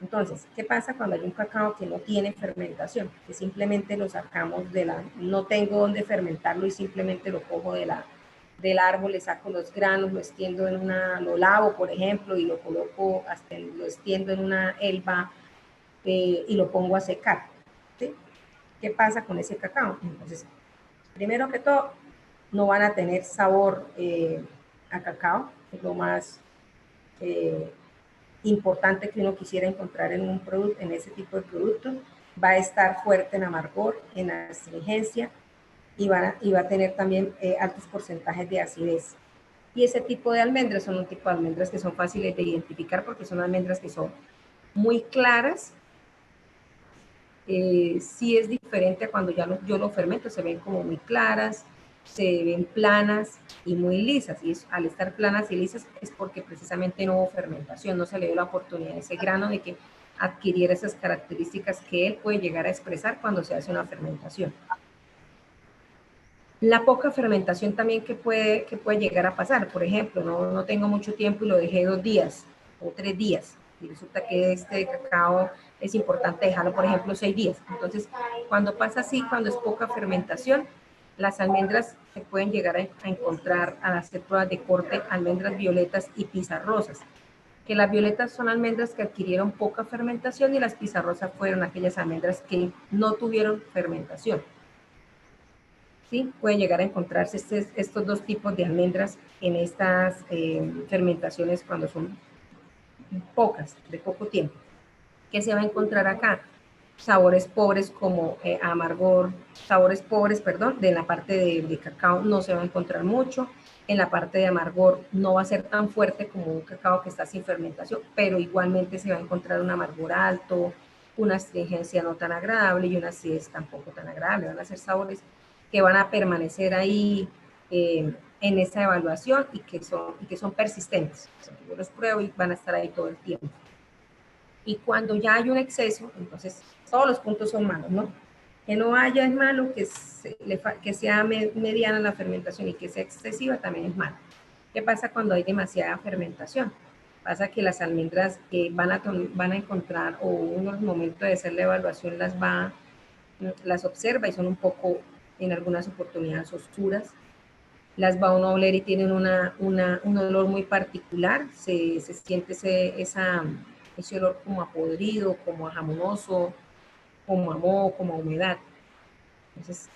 Entonces, ¿qué pasa cuando hay un cacao que no tiene fermentación? Que simplemente lo sacamos no tengo dónde fermentarlo y simplemente lo cojo del árbol, le saco los granos, lo extiendo lo lavo, por ejemplo, y lo coloco, lo extiendo en una elba y lo pongo a secar, ¿sí? ¿Qué pasa con ese cacao? Entonces, primero que todo, no van a tener sabor a cacao, es lo más importante que uno quisiera encontrar en un producto, en ese tipo de producto. Va a estar fuerte en amargor, en astringencia, y va a tener también altos porcentajes de acidez. Y ese tipo de almendras son un tipo de almendras que son fáciles de identificar porque son almendras que son muy claras. Sí es diferente a cuando yo lo fermento, se ven como muy claras, se ven planas y muy lisas, y al estar planas y lisas es porque precisamente no hubo fermentación, no se le dio la oportunidad a ese grano de que adquiriera esas características que él puede llegar a expresar cuando se hace una fermentación. La poca fermentación también que puede llegar a pasar, por ejemplo, no tengo mucho tiempo y lo dejé 2 días o 3 días, y resulta que este cacao es importante dejarlo, por ejemplo, 6 días. Entonces, cuando pasa así, cuando es poca fermentación, las almendras se pueden llegar a encontrar al hacer pruebas de corte, almendras violetas y pizarrosas, que las violetas son almendras que adquirieron poca fermentación y las pizarrosas fueron aquellas almendras que no tuvieron fermentación. ¿Sí? Puede llegar a encontrarse estos dos tipos de almendras en estas fermentaciones cuando son pocas, de poco tiempo. ¿Qué se va a encontrar acá? Sabores pobres como amargor, de la parte de cacao no se va a encontrar mucho. En la parte de amargor no va a ser tan fuerte como un cacao que está sin fermentación, pero igualmente se va a encontrar un amargor alto, una astringencia no tan agradable y una acidez tampoco tan agradable. Van a ser sabores que van a permanecer ahí en esta evaluación y que son persistentes. Yo los pruebo y van a estar ahí todo el tiempo. Y cuando ya hay un exceso, entonces todos los puntos son malos, ¿no? Que no haya es malo, que sea mediana la fermentación y que sea excesiva también es malo. ¿Qué pasa cuando hay demasiada fermentación? Pasa que las almendras que van a encontrar, o uno en el momento de hacer la evaluación las observa y son un poco, en algunas oportunidades, oscuras. Las va uno a oler y tienen un olor muy particular, se siente ese olor como a podrido, como a jamonoso, como a moho, como a humedad. Entonces,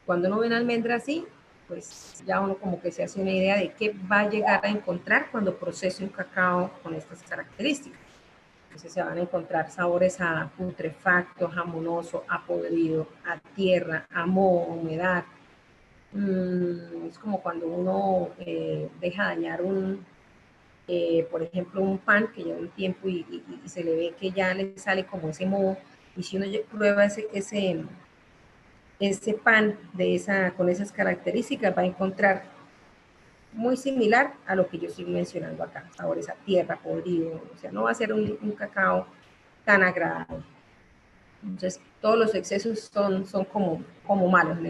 cuando uno ve una almendra así, pues ya uno como que se hace una idea de qué va a llegar a encontrar cuando procese un cacao con estas características. Entonces se van a encontrar sabores a putrefacto, jamonoso, a podrido, a tierra, a moho, humedad. Es como cuando uno deja dañar por ejemplo, un pan que lleva un tiempo y se le ve que ya le sale como ese moho. Y si uno prueba ese pan con esas características, va a encontrar muy similar a lo que yo estoy mencionando acá, sabores a tierra, podrido, o sea, no va a ser un cacao tan agradable. Entonces, todos los excesos son como malos en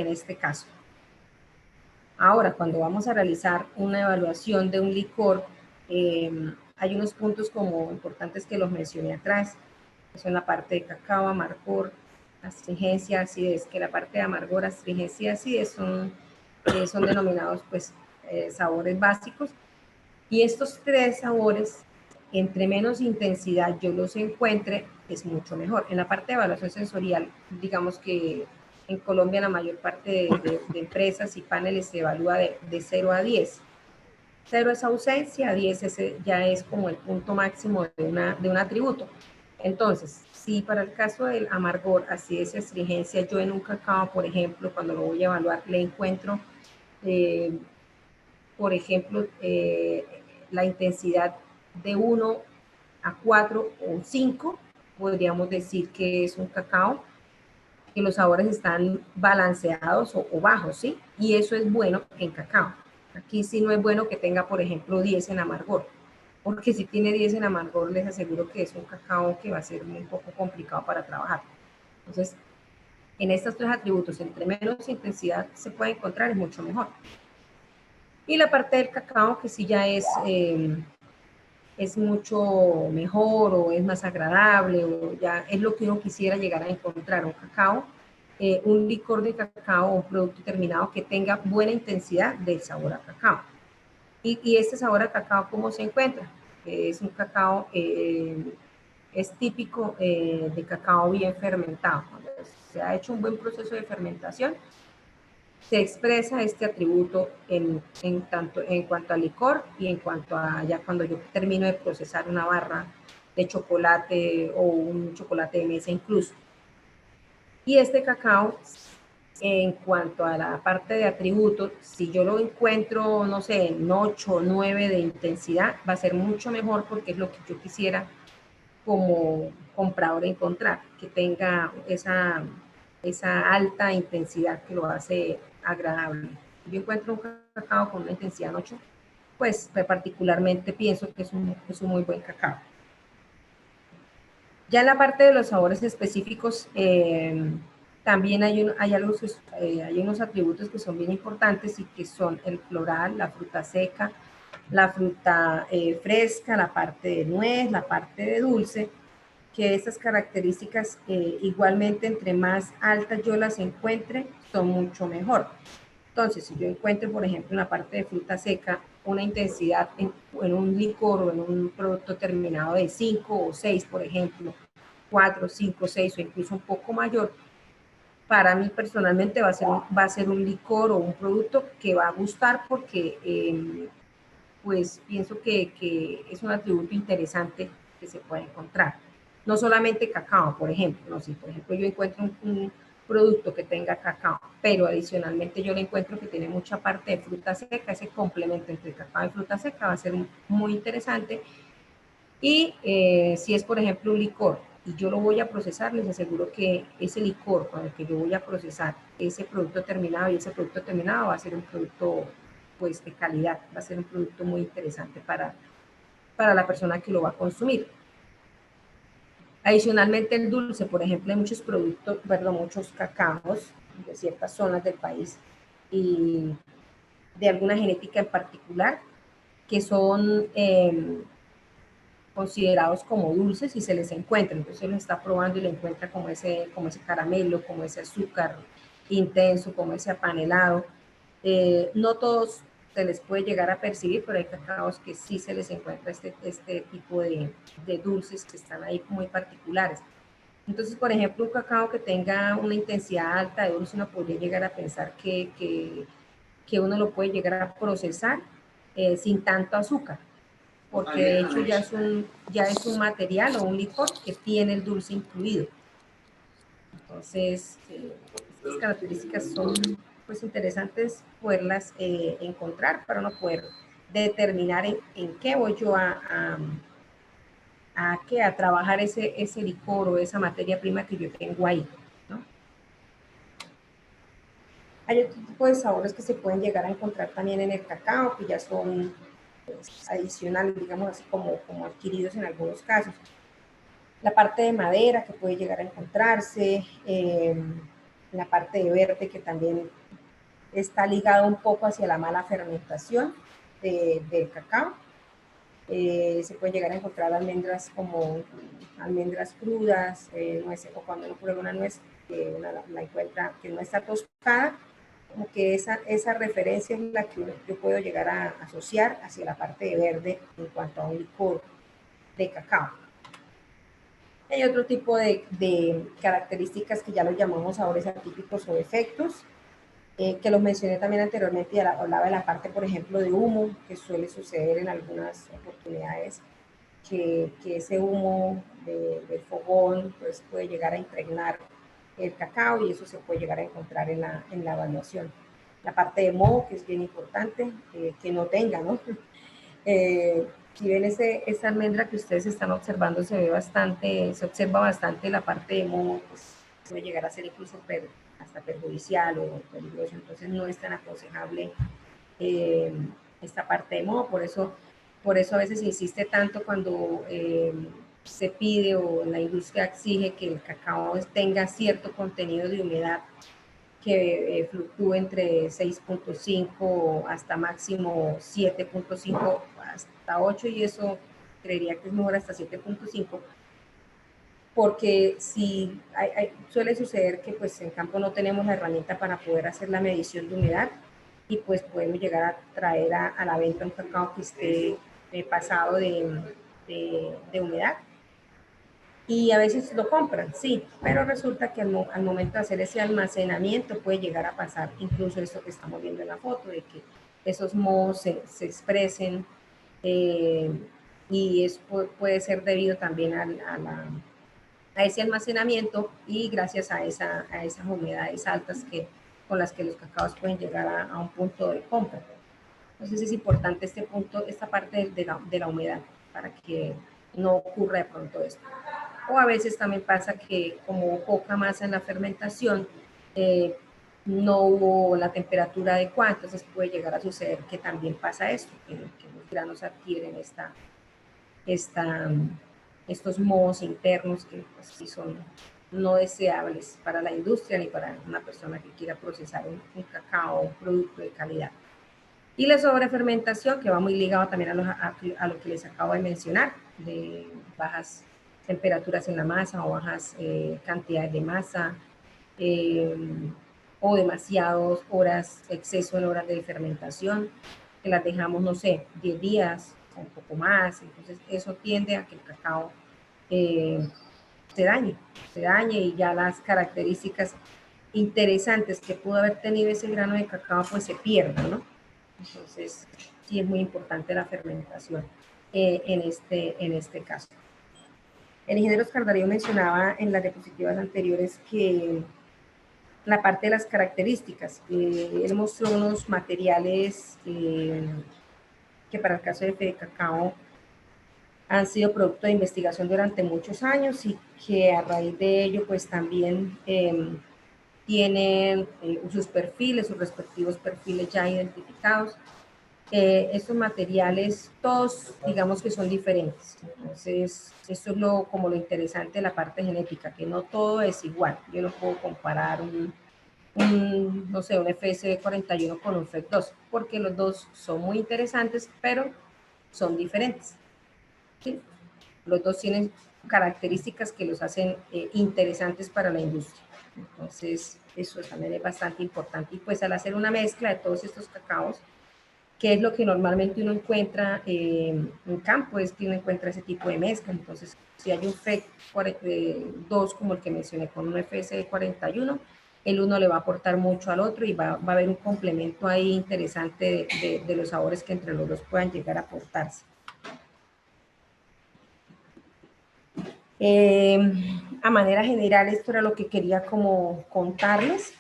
este caso. Ahora, cuando vamos a realizar una evaluación de un licor, hay unos puntos como importantes que los mencioné atrás, que son la parte de cacao, amargor, astringencia, acidez, que la parte de amargor, astringencia y acidez son denominados pues sabores básicos, y estos tres sabores, entre menos intensidad yo los encuentre, es mucho mejor. En la parte de evaluación sensorial, digamos que en Colombia la mayor parte de empresas y paneles se evalúa de 0 a 10. 0 es ausencia, 10 ya es como el punto máximo de un atributo. Entonces, si para el caso del amargor, acidez y astringencia, yo en un cacao, por ejemplo, cuando lo voy a evaluar, le encuentro por ejemplo, la intensidad de 1 a 4 o 5, podríamos decir que es un cacao, que los sabores están balanceados o bajos, ¿sí? Y eso es bueno en cacao. Aquí sí no es bueno que tenga, por ejemplo, 10 en amargor, porque si tiene 10 en amargor, les aseguro que es un cacao que va a ser un poco complicado para trabajar. Entonces, en estos tres atributos, entre menos intensidad se puede encontrar, es mucho mejor. Y la parte del cacao, que sí ya es mucho mejor o es más agradable o ya es lo que uno quisiera llegar a encontrar, un cacao, un licor de cacao o un producto terminado que tenga buena intensidad del sabor a cacao. Y este sabor a cacao, ¿cómo se encuentra? Es un cacao, es típico de cacao bien fermentado. Cuando se ha hecho un buen proceso de fermentación, se expresa este atributo tanto en cuanto al licor y en cuanto a ya cuando yo termino de procesar una barra de chocolate o un chocolate de mesa incluso. Y este cacao, en cuanto a la parte de atributos, si yo lo encuentro, no sé, en 8 o 9 de intensidad, va a ser mucho mejor porque es lo que yo quisiera como comprador encontrar, que tenga esa alta intensidad que lo hace agradable. Yo encuentro un cacao con una intensidad 8, pues particularmente pienso que es un muy buen cacao. Ya en la parte de los sabores específicos, también hay unos atributos que son bien importantes y que son el floral, la fruta seca, la fruta fresca, la parte de nuez, la parte de dulce, que estas características igualmente entre más altas yo las encuentre, son mucho mejor. Entonces, si yo encuentro, por ejemplo, en la parte de fruta seca, una intensidad en un licor o en un producto terminado de 5 o 6, por ejemplo, 4, 5, 6 o incluso un poco mayor, para mí personalmente va a ser un licor o un producto que va a gustar porque pues pienso que es un atributo interesante que se puede encontrar. No solamente cacao, por ejemplo, no, si por ejemplo yo encuentro un producto que tenga cacao, pero adicionalmente yo le encuentro que tiene mucha parte de fruta seca, ese complemento entre cacao y fruta seca va a ser muy interesante. Y si es por ejemplo un licor y yo lo voy a procesar, les aseguro que ese licor con el que yo voy a procesar ese producto terminado y ese producto terminado va a ser un producto pues de calidad, va a ser un producto muy interesante para la persona que lo va a consumir. Adicionalmente el dulce, por ejemplo, hay muchos muchos cacaos de ciertas zonas del país y de alguna genética en particular que son considerados como dulces y se les encuentra, entonces lo está probando y le encuentra como ese caramelo, como ese azúcar intenso, como ese apanelado. No todos se les puede llegar a percibir, pero hay cacaos que sí se les encuentra este tipo de dulces que están ahí muy particulares. Entonces, por ejemplo, un cacao que tenga una intensidad alta de dulce, uno podría llegar a pensar que uno lo puede llegar a procesar sin tanto azúcar, porque de hecho ya es un material o un licor que tiene el dulce incluido. Entonces, estas características son pues interesantes poderlas encontrar para uno poder determinar en qué voy yo a trabajar ese licor o esa materia prima que yo tengo ahí, ¿no? Hay otro tipo de sabores que se pueden llegar a encontrar también en el cacao, que ya son pues, adicionales, digamos así, como adquiridos en algunos casos. La parte de madera que puede llegar a encontrarse, la parte de verde que también está ligado un poco hacia la mala fermentación del cacao. Se puede llegar a encontrar almendras como almendras crudas, nueces, o cuando uno prueba una nuez que la encuentra que no está tostada, como que esa referencia es la que yo puedo llegar a asociar hacia la parte de verde en cuanto a un licor de cacao. Hay otro tipo de características que ya los llamamos sabores atípicos o efectos, que los mencioné también anteriormente, ya hablaba de la parte, por ejemplo, de humo, que suele suceder en algunas oportunidades, que ese humo del fogón pues, puede llegar a impregnar el cacao y eso se puede llegar a encontrar en la evaluación. La parte de moho, que es bien importante, que no tenga, ¿no? Si ven esa almendra que ustedes están observando, se observa bastante la parte de moho, pues puede llegar a ser incluso hasta perjudicial o peligroso, entonces no es tan aconsejable esta parte de moho, por eso a veces se insiste tanto cuando se pide o la industria exige que el cacao tenga cierto contenido de humedad que fluctúe entre 6.5 hasta máximo 7.5 hasta 8 y eso creería que es mejor hasta 7.5 porque si suele suceder que pues en campo no tenemos la herramienta para poder hacer la medición de humedad y pues podemos llegar a traer a la venta un cacao que esté pasado de humedad. Y a veces lo compran, sí, pero resulta que al momento de hacer ese almacenamiento puede llegar a pasar incluso esto que estamos viendo en la foto, de que esos mohos se expresen y puede ser debido también a ese almacenamiento y gracias a esas humedades altas con las que los cacaos pueden llegar a un punto de compra. Entonces es importante esta parte de la humedad para que no ocurra de pronto esto. O a veces también pasa que como hubo poca masa en la fermentación, no hubo la temperatura adecuada, entonces puede llegar a suceder que también pasa esto, que los granos adquieren estos mohos internos que pues, sí son no deseables para la industria ni para una persona que quiera procesar un cacao, un producto de calidad. Y la sobrefermentación, que va muy ligado también a lo que les acabo de mencionar, de bajas temperaturas en la masa o bajas cantidades de masa o demasiadas horas, exceso en horas de fermentación, que las dejamos, no sé, 10 días o un poco más, entonces eso tiende a que el cacao se dañe y ya las características interesantes que pudo haber tenido ese grano de cacao pues se pierden, ¿no? Entonces sí es muy importante la fermentación en este caso. El ingeniero Oscar Darío mencionaba en las diapositivas anteriores que la parte de las características, él mostró unos materiales que para el caso de cacao han sido producto de investigación durante muchos años y que a raíz de ello pues también tienen sus perfiles, sus respectivos perfiles ya identificados. Estos materiales, todos digamos que son diferentes. Entonces, esto es como lo interesante de la parte genética, que no todo es igual. Yo no puedo comparar no sé, un FSD41 con un FEC2, porque los dos son muy interesantes, pero son diferentes. ¿Sí? Los dos tienen características que los hacen interesantes para la industria. Entonces, eso también es bastante importante. Y pues al hacer una mezcla de todos estos cacaos, que es lo que normalmente uno encuentra en campo, es que uno encuentra ese tipo de mezcla. Entonces, si hay un FEC2 como el que mencioné con un FSD41, el uno le va a aportar mucho al otro y va a haber un complemento ahí interesante de los sabores que entre los dos puedan llegar a aportarse. A manera general, esto era lo que quería como contarles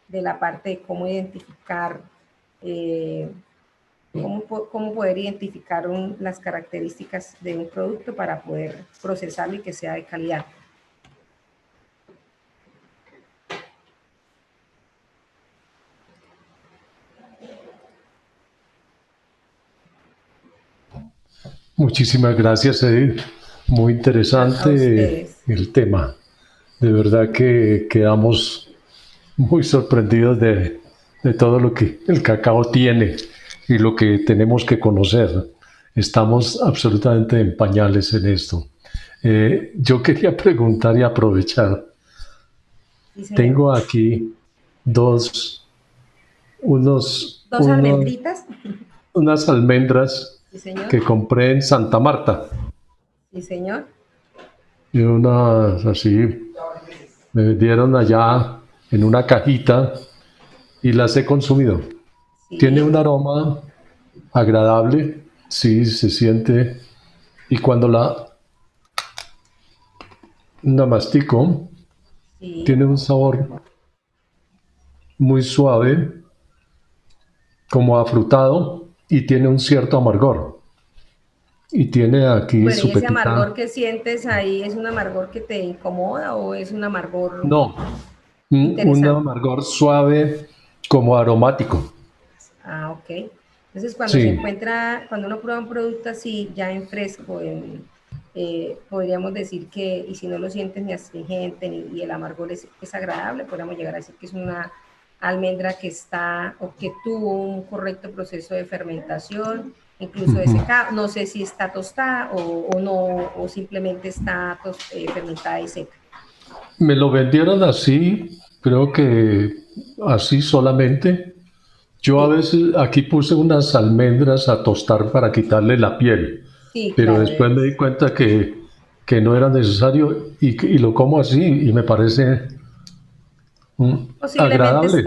de la parte de cómo identificar, cómo poder identificar las características de un producto para poder procesarlo y que sea de calidad. Muchísimas gracias, Edith. Muy A interesante ustedes. el tema. De verdad que quedamos muy sorprendidos de todo lo que el cacao tiene y lo que tenemos que conocer. Estamos absolutamente en pañales en esto. Yo quería preguntar y aprovechar. Sí, señor. Tengo aquí unas almendritas. unas almendras Sí, señor. que compré en Santa Marta. Sí, señor. Y unas así, me dieron allá en una cajita y las he consumido. Sí. Tiene un aroma agradable, sí, se siente. Y cuando la mastico, Sí. tiene un sabor muy suave, como afrutado, y tiene un cierto amargor. Y tiene aquí Bueno, ¿y su ese amargor pepita. que sientes ahí es un amargor que te incomoda o es un amargor No, un interesante? amargor suave, como aromático. Ah, ok. Entonces, Sí, cuando uno prueba un producto así, ya en fresco, podríamos decir que, y si no lo sientes ni astringente y el amargor es agradable, podríamos llegar a decir que es una almendra que está o que tuvo un correcto proceso de fermentación, incluso de secado. No sé si está tostada o no, o simplemente está fermentada y seca. me lo vendieron así, creo que así solamente. Yo a Sí, veces aquí puse unas almendras a tostar para quitarle la piel, sí, pero claro. después me di cuenta que no era necesario y lo como así y me parece Posiblemente agradable.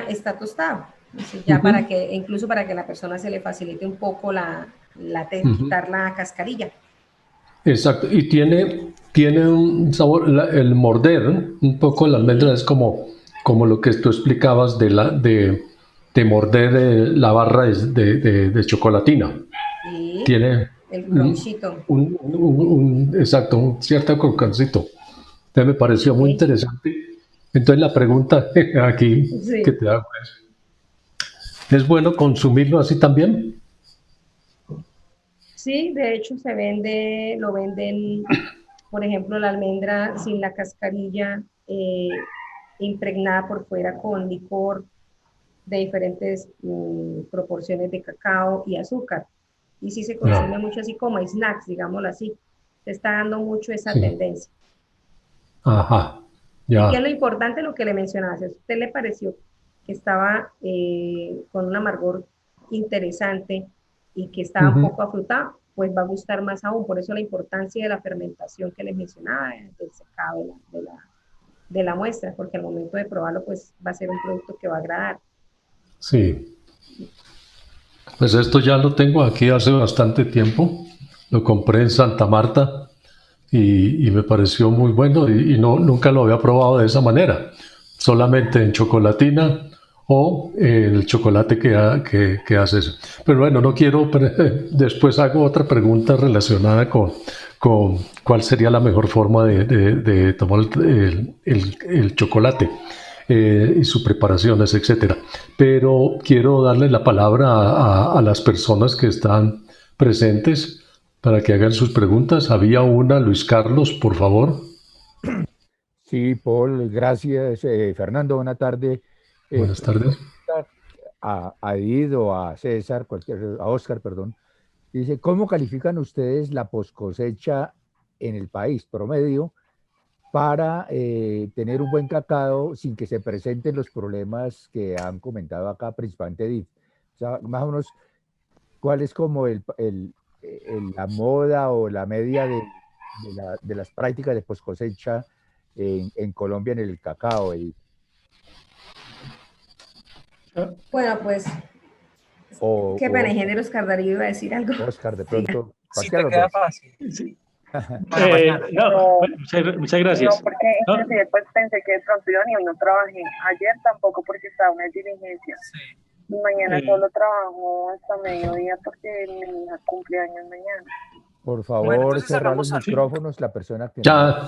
está tostado. Entonces, ya Ujú, incluso para que la persona se le facilite un poco ujú. quitar la cascarilla. Exacto, y tiene un sabor, el morder, un poco la almendra Sí, es como lo que tú explicabas de morder la barra de chocolatina. sí, Tiene el un, cronchito. exacto, un cierto crocancito. Entonces me pareció muy Ok, interesante. Entonces la pregunta aquí que sí. te hago ¿es bueno consumirlo así también? Sí, de hecho lo venden, por ejemplo, la almendra sin la cascarilla, impregnada por fuera con licor de diferentes proporciones de cacao y azúcar. Y sí se consume No, mucho así como snacks, digámoslo así. Se está dando mucho esa sí. tendencia. Ajá, ¿Y qué es ya. lo importante? Lo que le mencionaba, si a usted le pareció que estaba con un amargor interesante y que estaba un Ujú. poco afrutado, pues va a gustar más aún. Por eso la importancia de la fermentación que les mencionaba, del secado de la muestra, porque al momento de probarlo, pues va a ser un producto que va a agradar. Sí. Pues esto ya lo tengo aquí hace bastante tiempo. Lo compré en Santa Marta y me pareció muy bueno y no, nunca lo había probado de esa manera. Solamente en chocolatina o el chocolate que haces. Pero bueno, no quiero, después hago otra pregunta relacionada con cuál sería la mejor forma de tomar el chocolate y sus preparaciones, etcétera. Pero quiero darle la palabra a las personas que están presentes para que hagan sus preguntas. Había una, Luis Carlos, por favor. Sí, Paul, gracias. Fernando, buena tarde. Buenas tardes. Pregunta a Edith o a César, a Oscar, perdón. Dice, ¿cómo califican ustedes la poscosecha en el país promedio para tener un buen cacao sin que se presenten los problemas que han comentado acá, principalmente Edith? O sea, más o menos, ¿cuál es como la moda o la media de las prácticas de poscosecha en Colombia en el cacao? Bueno, pues, qué pena, O ingeniero Oscar Darío iba a decir algo. Oscar, de Siga. pronto, Si cualquiera te de los queda dos. fácil. Sí. No, muchas gracias. No, porque inclusive pues pensé que de pronto iban y hoy no trabajé. Ayer tampoco porque estaba en una diligencia. Y mañana solo trabajo hasta mediodía porque mi hija cumple años mañana. Por favor, cerrar los micrófonos, la persona que Ya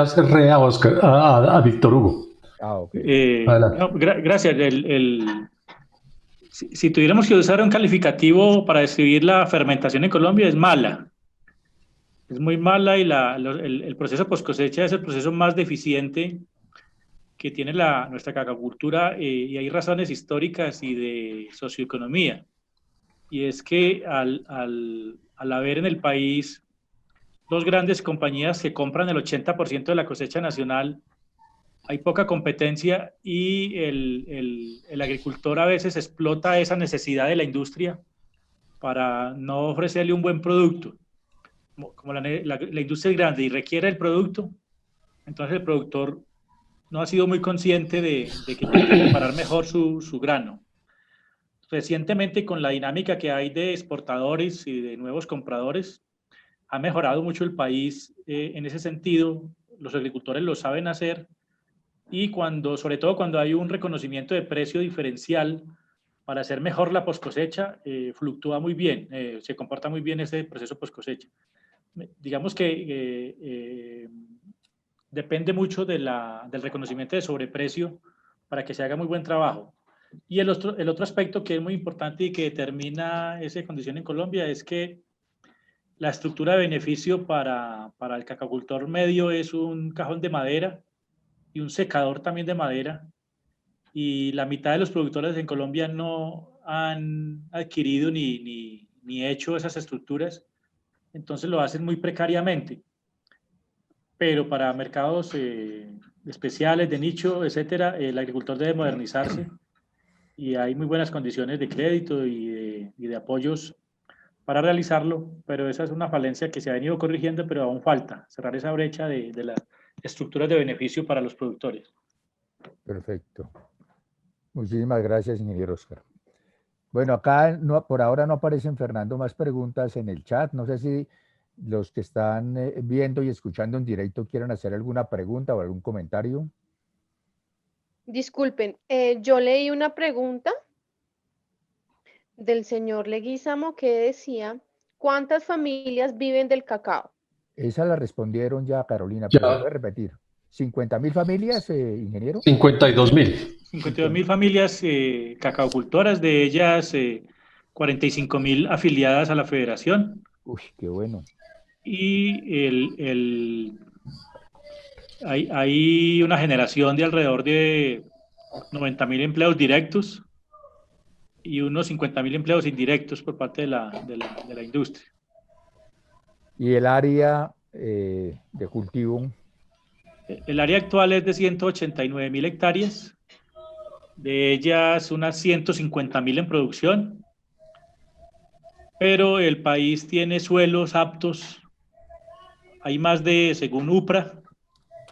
cerré a Oscar, a Víctor Hugo. ok. No, gracias. Si tuviéramos que usar un calificativo para describir la fermentación en Colombia, es mala. Es muy mala y el proceso post cosecha es el proceso más deficiente que tiene nuestra cacacultura, y hay razones históricas y de socioeconomía. Y es que al haber en el país dos grandes compañías que compran el 80% de la cosecha nacional, hay poca competencia y el agricultor a veces explota esa necesidad de la industria para no ofrecerle un buen producto. Como la industria es grande y requiere el producto, entonces el productor no ha sido muy consciente de que tiene que preparar mejor su grano. Recientemente, con la dinámica que hay de exportadores y de nuevos compradores, ha mejorado mucho el país en ese sentido. Los agricultores lo saben hacer y sobre todo cuando hay un reconocimiento de precio diferencial para hacer mejor la post cosecha, fluctúa muy bien, se comporta muy bien ese proceso post cosecha. Digamos que depende mucho del reconocimiento de sobreprecio para que se haga muy buen trabajo. Y el otro aspecto que es muy importante y que determina esa condición en Colombia es que la estructura de beneficio para el cacacultor medio es un cajón de madera y un secador también de madera. Y la mitad de los productores en Colombia no han adquirido ni hecho esas estructuras, entonces lo hacen muy precariamente. Pero para mercados especiales, de nicho, etcétera, el agricultor debe modernizarse y hay muy buenas condiciones de crédito y de apoyos para realizarlo, pero esa es una falencia que se ha venido corrigiendo, pero aún falta cerrar esa brecha de las estructuras de beneficio para los productores. Perfecto. Muchísimas gracias, ingeniero Oscar. Bueno, acá por ahora no aparecen, Fernando, más preguntas en el chat. No sé si los que están viendo y escuchando en directo quieren hacer alguna pregunta o algún comentario. Disculpen, yo leí una pregunta del señor Leguízamo que decía, ¿cuántas familias viven del cacao? Esa la respondieron ya, Carolina, pero se puede repetir. ¿50.000 familias, ingeniero? 52.000. 52.000 familias cacaocultoras, de ellas 45.000 afiliadas a la federación. Uy, qué bueno. Y hay una generación de alrededor de 90.000 empleos directos y unos 50.000 empleos indirectos por parte de la industria. ¿Y el área de cultivo? El área actual es de 189.000 hectáreas, de ellas unas 150.000 en producción, pero el país tiene suelos aptos. Hay según UPRA,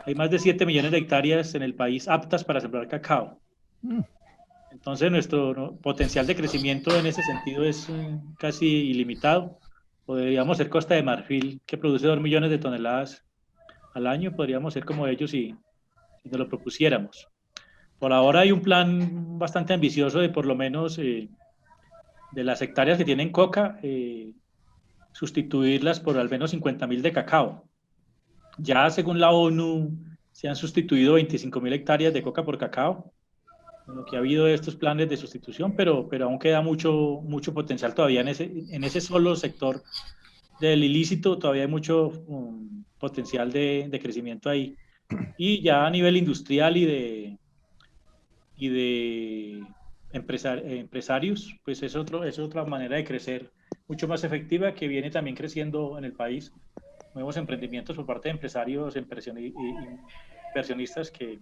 hay más de 7 millones de hectáreas en el país aptas para sembrar cacao. Entonces nuestro potencial de crecimiento en ese sentido es casi ilimitado. Podríamos ser Costa de Marfil, que produce 2 millones de toneladas al año, podríamos ser como ellos si nos lo propusiéramos. Por ahora hay un plan bastante ambicioso de por lo menos de las hectáreas que tienen coca, sustituirlas por al menos 50.000 de cacao. Ya según la ONU se han sustituido 25.000 hectáreas de coca por cacao, en lo que ha habido estos planes de sustitución, pero aún queda mucho potencial todavía en ese solo sector del ilícito, todavía hay mucho potencial de crecimiento ahí. Y ya a nivel industrial y de empresarios, pues es otra manera de crecer mucho más efectiva que viene también creciendo en el país. Nuevos emprendimientos por parte de empresarios, inversionistas que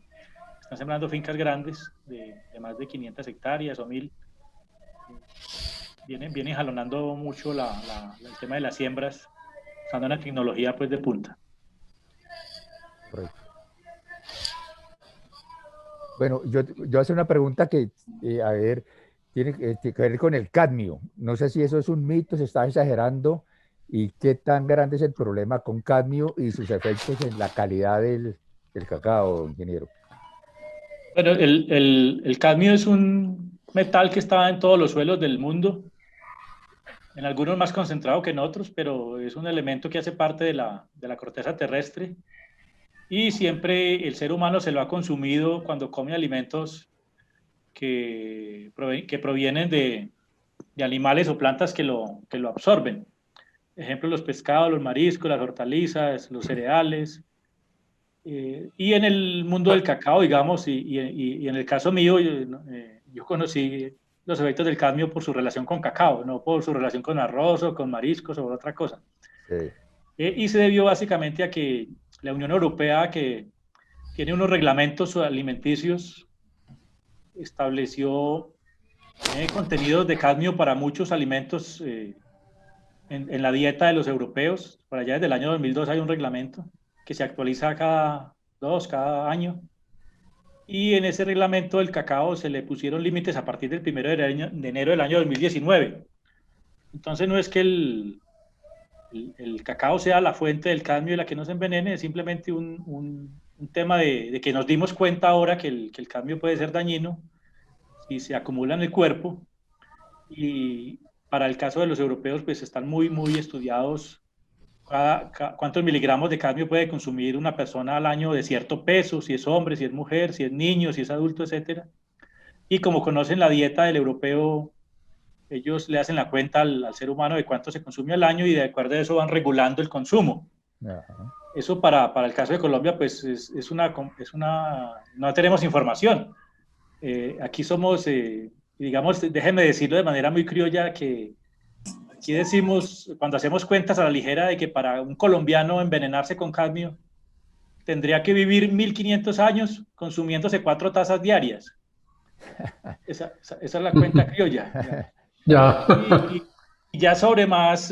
están sembrando fincas grandes de más de 500 hectáreas o 1.000. Vienen jalonando mucho el tema de las siembras, usando una tecnología pues de punta. Correcto. Bueno, yo hacer una pregunta que, a ver, tiene que ver con el cadmio. No sé si eso es un mito, se está exagerando ¿Y qué tan grande es el problema con cadmio y sus efectos en la calidad del cacao, ingeniero? Bueno, el cadmio es un metal que está en todos los suelos del mundo, en algunos más concentrado que en otros, pero es un elemento que hace parte de la corteza terrestre y siempre el ser humano se lo ha consumido cuando come alimentos que provienen de animales o plantas que lo absorben. Ejemplo, los pescados, los mariscos, las hortalizas, los cereales. Y en el mundo del cacao, digamos, y en el caso mío, yo conocí los efectos del cadmio por su relación con cacao, no por su relación con arroz o con mariscos o otra cosa. Sí. Y se debió básicamente a que la Unión Europea, que tiene unos reglamentos alimenticios, estableció contenidos de cadmio para muchos alimentos en la dieta de los europeos. Por allá desde el año 2002 hay un reglamento que se actualiza cada año. Y en ese reglamento del cacao se le pusieron límites a partir del 1 de enero del año 2019. Entonces no es que el cacao sea la fuente del cadmio y la que nos envenene, es simplemente un tema de que nos dimos cuenta ahora que el cadmio puede ser dañino si se acumula en el cuerpo. Y para el caso de los europeos, pues están muy estudiados cuántos miligramos de cadmio puede consumir una persona al año de cierto peso, si es hombre, si es mujer, si es niño, si es adulto, etcétera. Y como conocen la dieta del europeo, ellos le hacen la cuenta al ser humano de cuánto se consume al año y de acuerdo a eso van regulando el consumo. Ajá. Eso para el caso de Colombia, pues no tenemos información. Aquí somos, digamos, déjenme decirlo de manera muy criolla, que aquí decimos, cuando hacemos cuentas a la ligera, de que para un colombiano envenenarse con cadmio tendría que vivir 1500 años consumiéndose 4 tazas diarias. Esa es la cuenta criolla. Ya. Y ya sobre más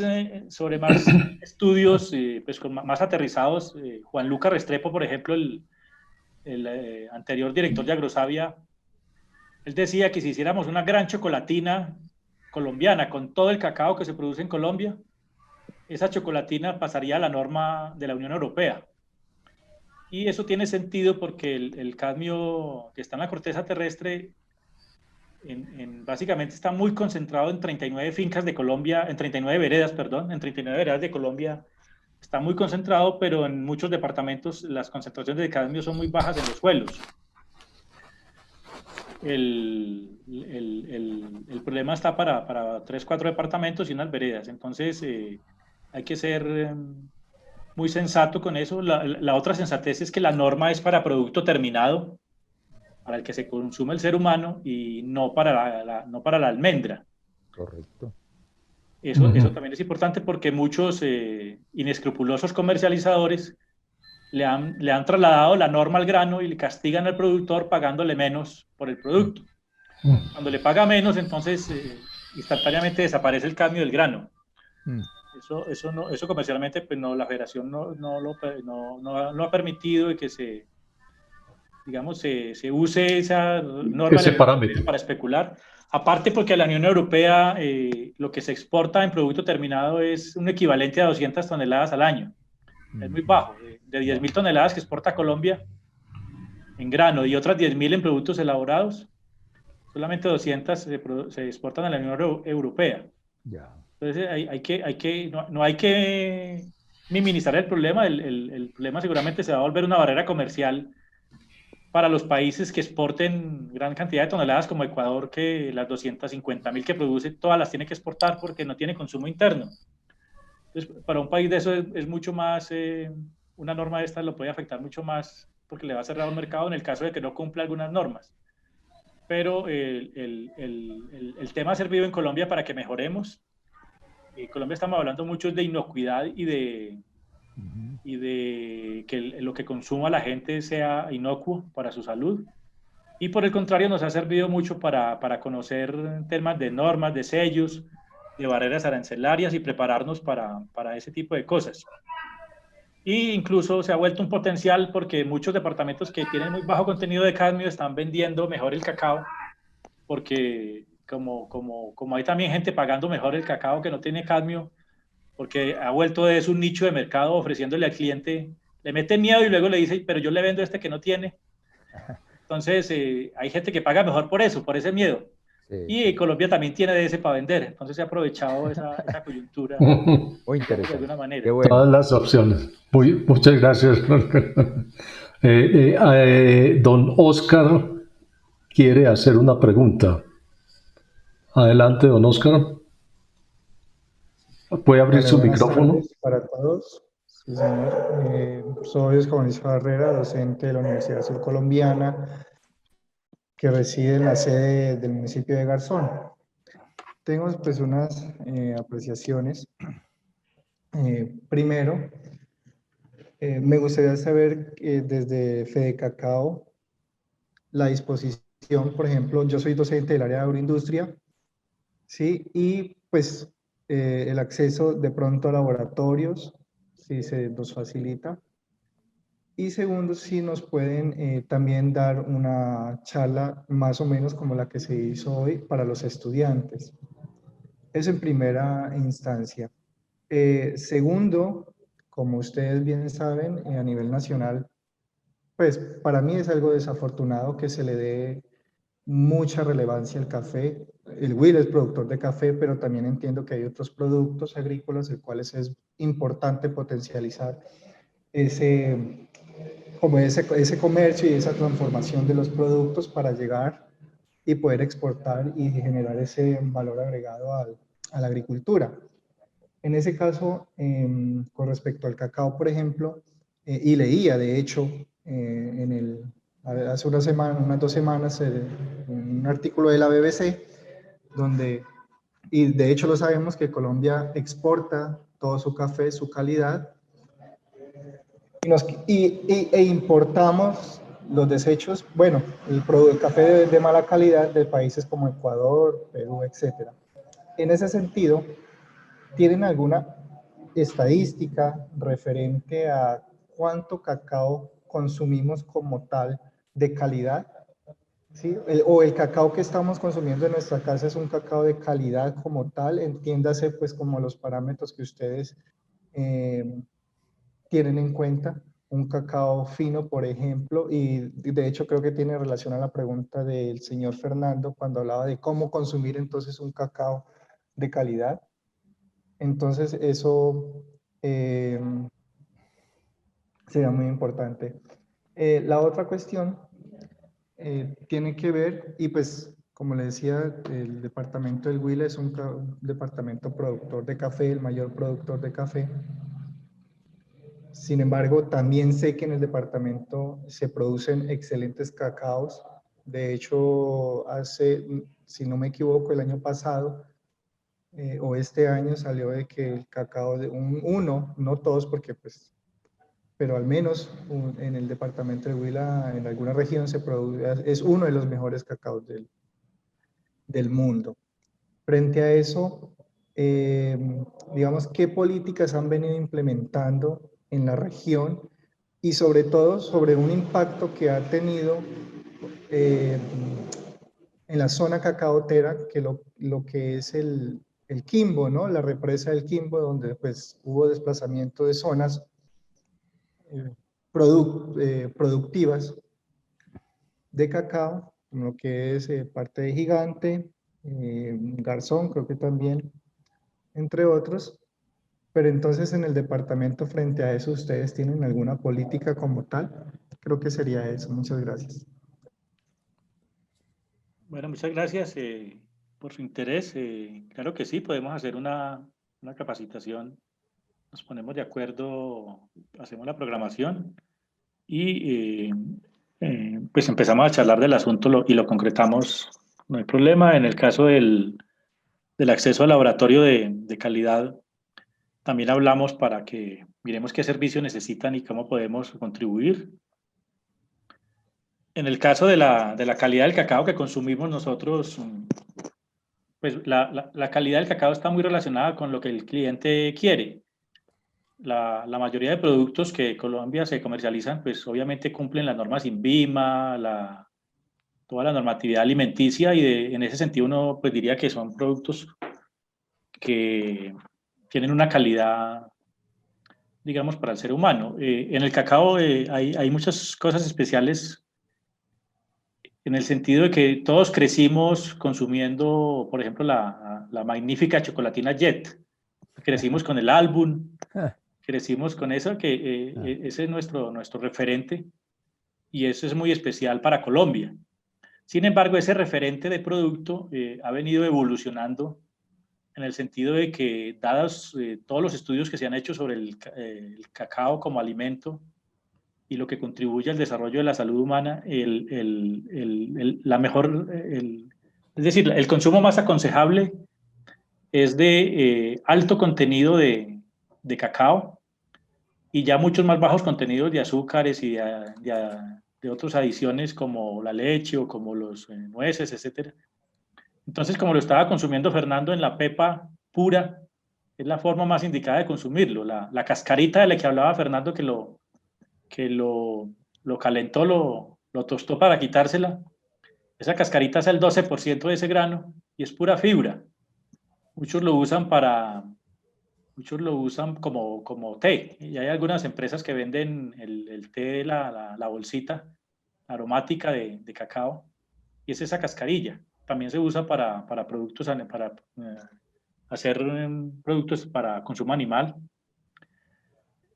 estudios, pues más aterrizados, Juan Luca Restrepo, por ejemplo, el anterior director de Agrosavia, él decía que si hiciéramos una gran chocolatina colombiana con todo el cacao que se produce en Colombia, esa chocolatina pasaría a la norma de la Unión Europea. Y eso tiene sentido porque el cadmio que está en la corteza terrestre básicamente está muy concentrado en 39 fincas de Colombia, en 39 veredas, perdón, en 39 veredas de Colombia está muy concentrado, pero en muchos departamentos las concentraciones de cadmio son muy bajas en los suelos. El problema está para 3, 4 departamentos y unas veredas. Entonces, hay que ser muy sensato con eso. La otra sensatez es que la norma es para producto terminado, para el que se consume el ser humano y no para la almendra. Correcto. Eso también es importante porque muchos inescrupulosos comercializadores le han trasladado la norma al grano y le castigan al productor pagándole menos por el producto. Cuando le paga menos, entonces instantáneamente desaparece el cadmio del grano. Eso comercialmente, pues no, la federación no lo ha permitido, y que se use esa norma para especular. Aparte porque a la Unión Europea lo que se exporta en producto terminado es un equivalente a 200 toneladas al año. Es muy bajo. De 10.000 toneladas que exporta Colombia en grano y otras 10.000 en productos elaborados, solamente 200 se exportan a la Unión Europea. Entonces no hay que minimizar el problema. El problema seguramente se va a volver una barrera comercial para los países que exporten gran cantidad de toneladas, como Ecuador, que las 250.000 que produce todas las tiene que exportar porque no tiene consumo interno. Entonces, para un país de eso es mucho más, una norma de esta lo puede afectar mucho más porque le va a cerrar un mercado en el caso de que no cumpla algunas normas. Pero el tema ha servido en Colombia para que mejoremos. En Colombia estamos hablando mucho de inocuidad y de que lo que consuma la gente sea inocuo para su salud. Y por el contrario, nos ha servido mucho para conocer temas de normas, de sellos, de barreras arancelarias y prepararnos para ese tipo de cosas. Y incluso se ha vuelto un potencial porque muchos departamentos que tienen muy bajo contenido de cadmio están vendiendo mejor el cacao, porque como hay también gente pagando mejor el cacao que no tiene cadmio, porque ha vuelto es un nicho de mercado ofreciéndole al cliente, le mete miedo y luego le dice, pero yo le vendo este que no tiene. Entonces, hay gente que paga mejor por eso, por ese miedo. Sí, Y sí. Colombia también tiene de ese para vender. Entonces, se ha aprovechado esa coyuntura, Muy digamos, de interesante. alguna manera. Qué bueno. Todas las opciones. Muchas gracias. Don Oscar quiere hacer una pregunta. Adelante, don Oscar. ¿Puede abrir Vale, su buenas micrófono? tardes para todos. Sí, señor. Soy Oscar Mauricio Barrera, docente de la Universidad Surcolombiana, que reside en la sede del municipio de Garzón. Tengo pues unas apreciaciones. Primero, me gustaría saber desde Fede Cacao la disposición, por ejemplo, yo soy docente del área de agroindustria, ¿sí? Y pues el acceso de pronto a laboratorios, si se nos facilita. Y segundo, si nos pueden también dar una charla más o menos como la que se hizo hoy para los estudiantes. Eso en primera instancia. Segundo, como ustedes bien saben, a nivel nacional, pues para mí es algo desafortunado que se le dé mucha relevancia al café. El Will es productor de café, pero también entiendo que hay otros productos agrícolas, el cuales es importante potencializar ese comercio y esa transformación de los productos para llegar y poder exportar y generar ese valor agregado a la agricultura. En ese caso, con respecto al cacao, por ejemplo, y leía, de hecho, hace unas 2 semanas, un artículo de la BBC, donde, y de hecho lo sabemos, que Colombia exporta todo su café, su calidad, e importamos los desechos, bueno, el café de mala calidad de países como Ecuador, Perú, etc. En ese sentido, ¿tienen alguna estadística referente a cuánto cacao consumimos como tal de calidad? ¿Sí? O el cacao que estamos consumiendo en nuestra casa es un cacao de calidad como tal, entiéndase pues como los parámetros que ustedes tienen en cuenta. Un cacao fino, por ejemplo, y de hecho creo que tiene relación a la pregunta del señor Fernando cuando hablaba de cómo consumir entonces un cacao de calidad. Entonces eso sería muy importante. La otra cuestión tiene que ver, y pues como le decía, el departamento del Huila es un departamento productor de café, el mayor productor de café. Sin embargo, también sé que en el departamento se producen excelentes cacaos. De hecho, si no me equivoco, el año pasado o este año salió de que el cacao de uno, no todos porque pues, pero al menos en el departamento de Huila, en alguna región se produce, es uno de los mejores cacaos del mundo. Frente a eso, digamos, ¿qué políticas han venido implementando en la región y sobre todo sobre un impacto que ha tenido en la zona cacaotera, que lo que es el Quimbo, ¿no? La represa del Quimbo, donde pues hubo desplazamiento de zonas productivas de cacao, como lo que es parte de Gigante, Garzón, creo que también, entre otros. Pero entonces en el departamento, frente a eso, ¿ustedes tienen alguna política como tal? Creo que sería eso. Muchas gracias. Bueno, muchas gracias por su interés. Claro que sí, podemos hacer una capacitación. Nos ponemos de acuerdo, hacemos la programación y pues empezamos a charlar del asunto y lo concretamos. No hay problema. En el caso del acceso al laboratorio de calidad, también hablamos para que miremos qué servicios necesitan y cómo podemos contribuir. En el caso de la calidad del cacao que consumimos nosotros, pues la calidad del cacao está muy relacionada con lo que el cliente quiere. La mayoría de productos que en Colombia se comercializan, pues obviamente cumplen las normas INVIMA, toda la normatividad alimenticia y en ese sentido uno pues diría que son productos que tienen una calidad, digamos, para el ser humano. En el cacao hay muchas cosas especiales en el sentido de que todos crecimos consumiendo, por ejemplo, la magnífica chocolatina Jet. Crecimos con el álbum, crecimos con eso, que ese es nuestro referente, y eso es muy especial para Colombia. Sin embargo, ese referente de producto ha venido evolucionando en el sentido de que, dados todos los estudios que se han hecho sobre el cacao como alimento y lo que contribuye al desarrollo de la salud humana, es decir, el consumo más aconsejable es de alto contenido de cacao, y ya muchos más bajos contenidos de azúcares y de otras adiciones como la leche o como los nueces, etc. Entonces, como lo estaba consumiendo Fernando en la pepa pura, es la forma más indicada de consumirlo. La cascarita de la que hablaba Fernando, que lo calentó, lo tostó para quitársela, esa cascarita es el 12% de ese grano y es pura fibra. Muchos lo usan como té, y hay algunas empresas que venden el té, la bolsita aromática de cacao, y es esa cascarilla. También se usa para productos, para hacer productos para consumo animal.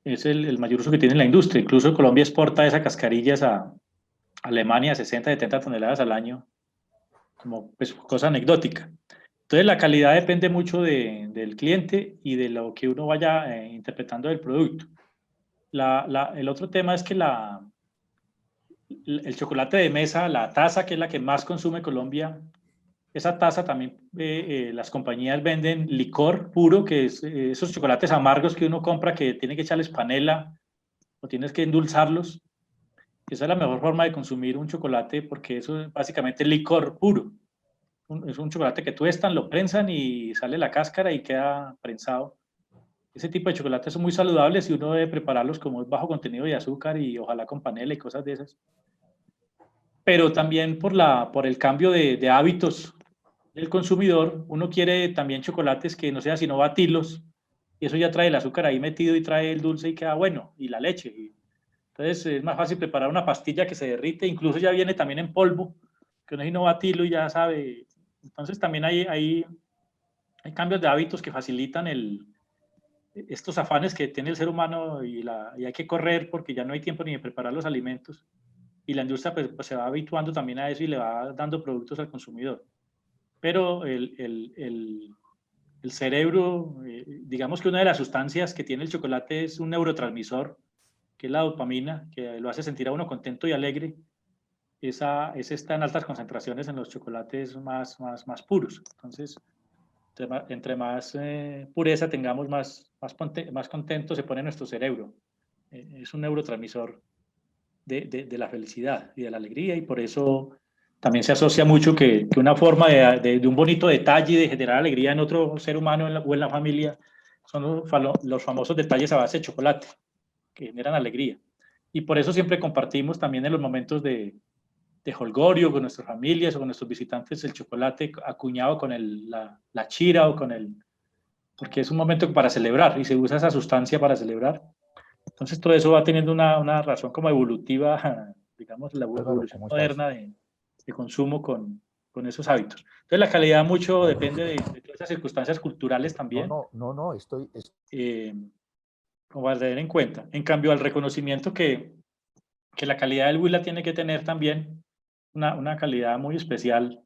Es el mayor uso que tiene la industria. Incluso Colombia exporta esas cascarillas a Alemania, 60, 70 toneladas al año, como pues, cosa anecdótica. Entonces, la calidad depende mucho del cliente y de lo que uno vaya interpretando del producto. El otro tema es que el chocolate de mesa, la taza, que es la que más consume Colombia, esa taza también, las compañías venden licor puro, que es esos chocolates amargos que uno compra, que tiene que echarles panela o tienes que endulzarlos. Esa es la mejor forma de consumir un chocolate, porque eso es básicamente licor puro. Es un chocolate que tuestan, lo prensan y sale la cáscara y queda prensado. Ese tipo de chocolates son muy saludables y uno debe prepararlos como es bajo contenido de azúcar y ojalá con panela y cosas de esas. Pero también por el cambio de hábitos del consumidor, uno quiere también chocolates que no sea sino batirlos, y eso ya trae el azúcar ahí metido y trae el dulce y queda bueno, y la leche. Entonces es más fácil preparar una pastilla que se derrite, incluso ya viene también en polvo, que uno si no batirlo y ya sabe. Entonces también hay cambios de hábitos que facilitan estos afanes que tiene el ser humano, y hay que correr porque ya no hay tiempo ni de preparar los alimentos, y la industria pues se va habituando también a eso y le va dando productos al consumidor. Pero el cerebro, digamos que una de las sustancias que tiene el chocolate es un neurotransmisor, que es la dopamina, que lo hace sentir a uno contento y alegre. Esa está en altas concentraciones en los chocolates más puros. Entonces, entre más pureza tengamos, más contento se pone nuestro cerebro. Es un neurotransmisor de la felicidad y de la alegría, y por eso también se asocia mucho que una forma de un bonito detalle y de generar alegría en otro ser humano o en la familia son los famosos detalles a base de chocolate, que generan alegría. Y por eso siempre compartimos también en los momentos de jolgorio con nuestras familias o con nuestros visitantes el chocolate acuñado con la chira o porque es un momento para celebrar y se usa esa sustancia para celebrar. Entonces todo eso va teniendo una razón como evolutiva, digamos, la evolución moderna de consumo con esos hábitos. Entonces la calidad mucho depende de todas esas circunstancias culturales también. No, estoy... Como a tener en cuenta. En cambio, al reconocimiento que la calidad del Huila tiene que tener también una calidad muy especial,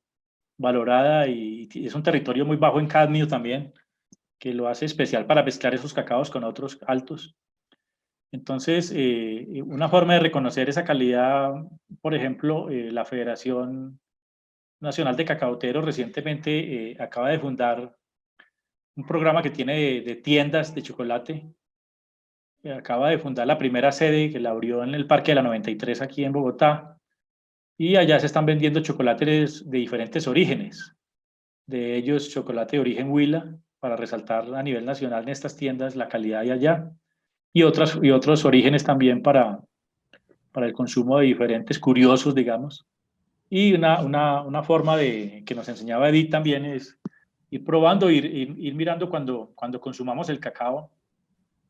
valorada, y es un territorio muy bajo en cadmio también, que lo hace especial para mezclar esos cacaos con otros altos. Entonces, una forma de reconocer esa calidad, por ejemplo, la Federación Nacional de Cacaoteros recientemente acaba de fundar un programa que tiene de tiendas de chocolate. Acaba de fundar la primera sede, que la abrió en el Parque de la 93 aquí en Bogotá, y allá se están vendiendo chocolates de diferentes orígenes. De ellos, chocolate de origen Huila, para resaltar a nivel nacional en estas tiendas la calidad de allá, y otros orígenes también para el consumo de diferentes curiosos, digamos. Y una forma que nos enseñaba Edith también es ir probando, ir mirando cuando consumamos el cacao,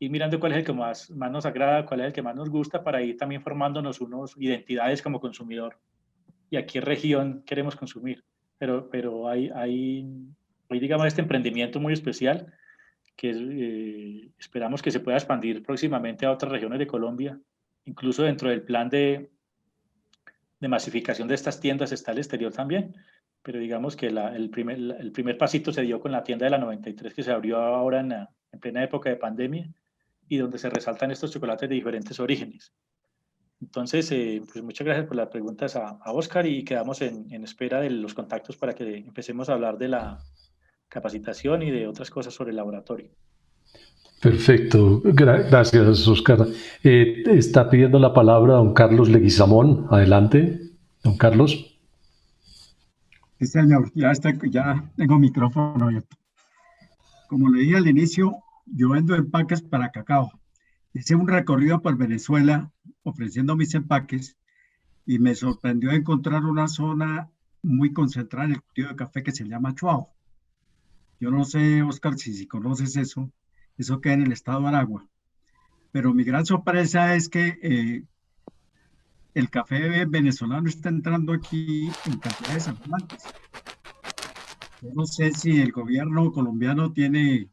ir mirando cuál es el que más nos agrada, cuál es el que más nos gusta, para ir también formándonos unos identidades como consumidor y a qué región queremos consumir. Pero hay digamos, este emprendimiento muy especial que esperamos que se pueda expandir próximamente a otras regiones de Colombia. Incluso dentro del plan de masificación de estas tiendas está el exterior también, pero digamos que el primer pasito se dio con la tienda de la 93 que se abrió ahora en plena época de pandemia y donde se resaltan estos chocolates de diferentes orígenes. Entonces, pues muchas gracias por las preguntas a Oscar y quedamos en espera de los contactos para que empecemos a hablar de la capacitación y de otras cosas sobre el laboratorio. Perfecto, gracias Oscar. Está pidiendo la palabra don Carlos Leguizamón. Adelante, don Carlos. Sí, señor, ya tengo micrófono abierto. Como le dije al inicio, yo vendo empaques para cacao. Hice un recorrido por Venezuela ofreciendo mis empaques y me sorprendió encontrar una zona muy concentrada en el cultivo de café que se llama Chuao. Yo no sé, Oscar, si conoces eso queda en el estado de Aragua. Pero mi gran sorpresa es que el café venezolano está entrando aquí en cantidades alarmantes. Yo no sé si el gobierno colombiano tiene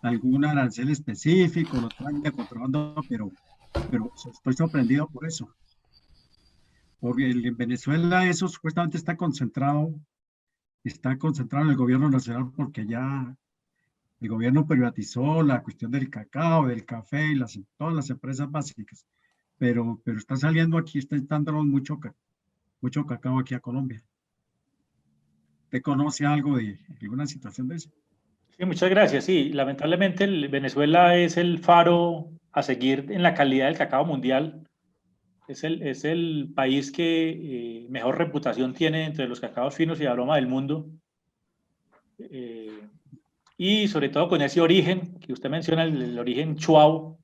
algún arancel específico, lo traen de contrabando, pero estoy sorprendido por eso. Porque en Venezuela eso supuestamente está concentrado en el gobierno nacional porque ya el gobierno privatizó la cuestión del cacao, del café y todas las empresas básicas. Pero está saliendo aquí, está entrando mucho cacao aquí a Colombia. ¿Usted conoce algo de alguna situación de eso? Sí, muchas gracias. Sí, lamentablemente Venezuela es el faro a seguir en la calidad del cacao mundial. Es el país que mejor reputación tiene entre los cacaos finos y aroma del mundo. Y sobre todo con ese origen que usted menciona, el origen Chuao,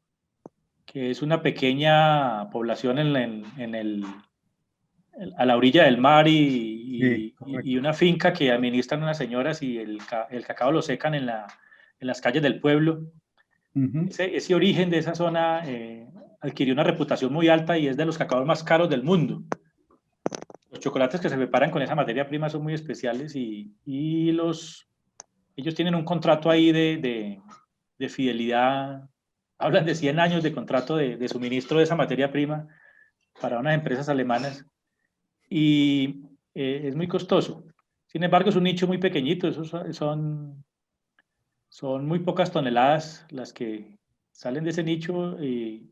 que es una pequeña población a la orilla del mar y una finca que administran unas señoras y el cacao lo secan en las calles del pueblo. Ese origen de esa zona adquirió una reputación muy alta y es de los cacaos más caros del mundo. Los chocolates que se preparan con esa materia prima son muy especiales y ellos tienen un contrato ahí de fidelidad. Hablan de 100 años de contrato de suministro de esa materia prima para unas empresas alemanas y es muy costoso. Sin embargo, es un nicho muy pequeñito, son muy pocas toneladas las que salen de ese nicho y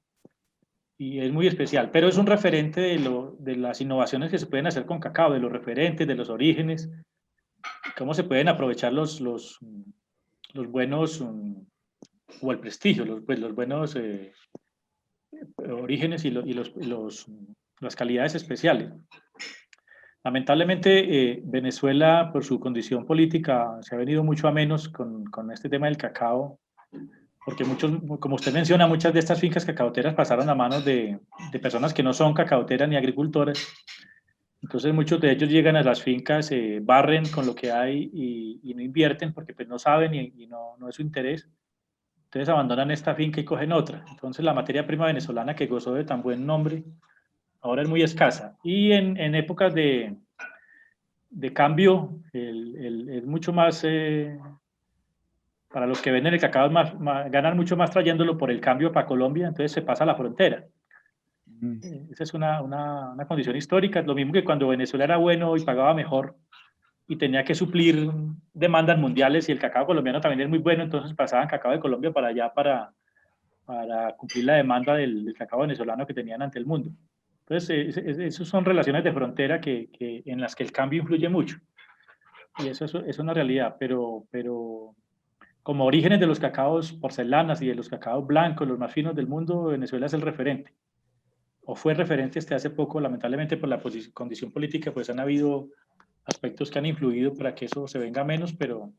es muy especial, pero es un referente de las innovaciones que se pueden hacer con cacao, de los referentes, de los orígenes, cómo se pueden aprovechar los buenos o el prestigio, los buenos orígenes y las calidades especiales. Lamentablemente, Venezuela, por su condición política, se ha venido mucho a menos con este tema del cacao, porque como usted menciona, muchas de estas fincas cacaoteras pasaron a manos de personas que no son cacaoteras ni agricultoras. Entonces muchos de ellos llegan a las fincas, barren con lo que hay y no invierten porque pues, no saben y no es su interés. Entonces abandonan esta finca y cogen otra. Entonces la materia prima venezolana que gozó de tan buen nombre ahora es muy escasa. Y en épocas de cambio es mucho más, para los que venden el cacao, ganan mucho más trayéndolo por el cambio para Colombia, entonces se pasa la frontera. Esa es una condición histórica, lo mismo que cuando Venezuela era bueno y pagaba mejor y tenía que suplir demandas mundiales y el cacao colombiano también es muy bueno, entonces pasaban cacao de Colombia para allá para cumplir la demanda del cacao venezolano que tenían ante el mundo. Entonces, esas son relaciones de frontera en las que el cambio influye mucho. Y eso es una realidad, pero como orígenes de los cacaos porcelanas y de los cacaos blancos, los más finos del mundo, Venezuela es el referente. O fue referente hasta hace poco, lamentablemente por la condición política, pues han habido aspectos que han influido para que eso se venga menos, pero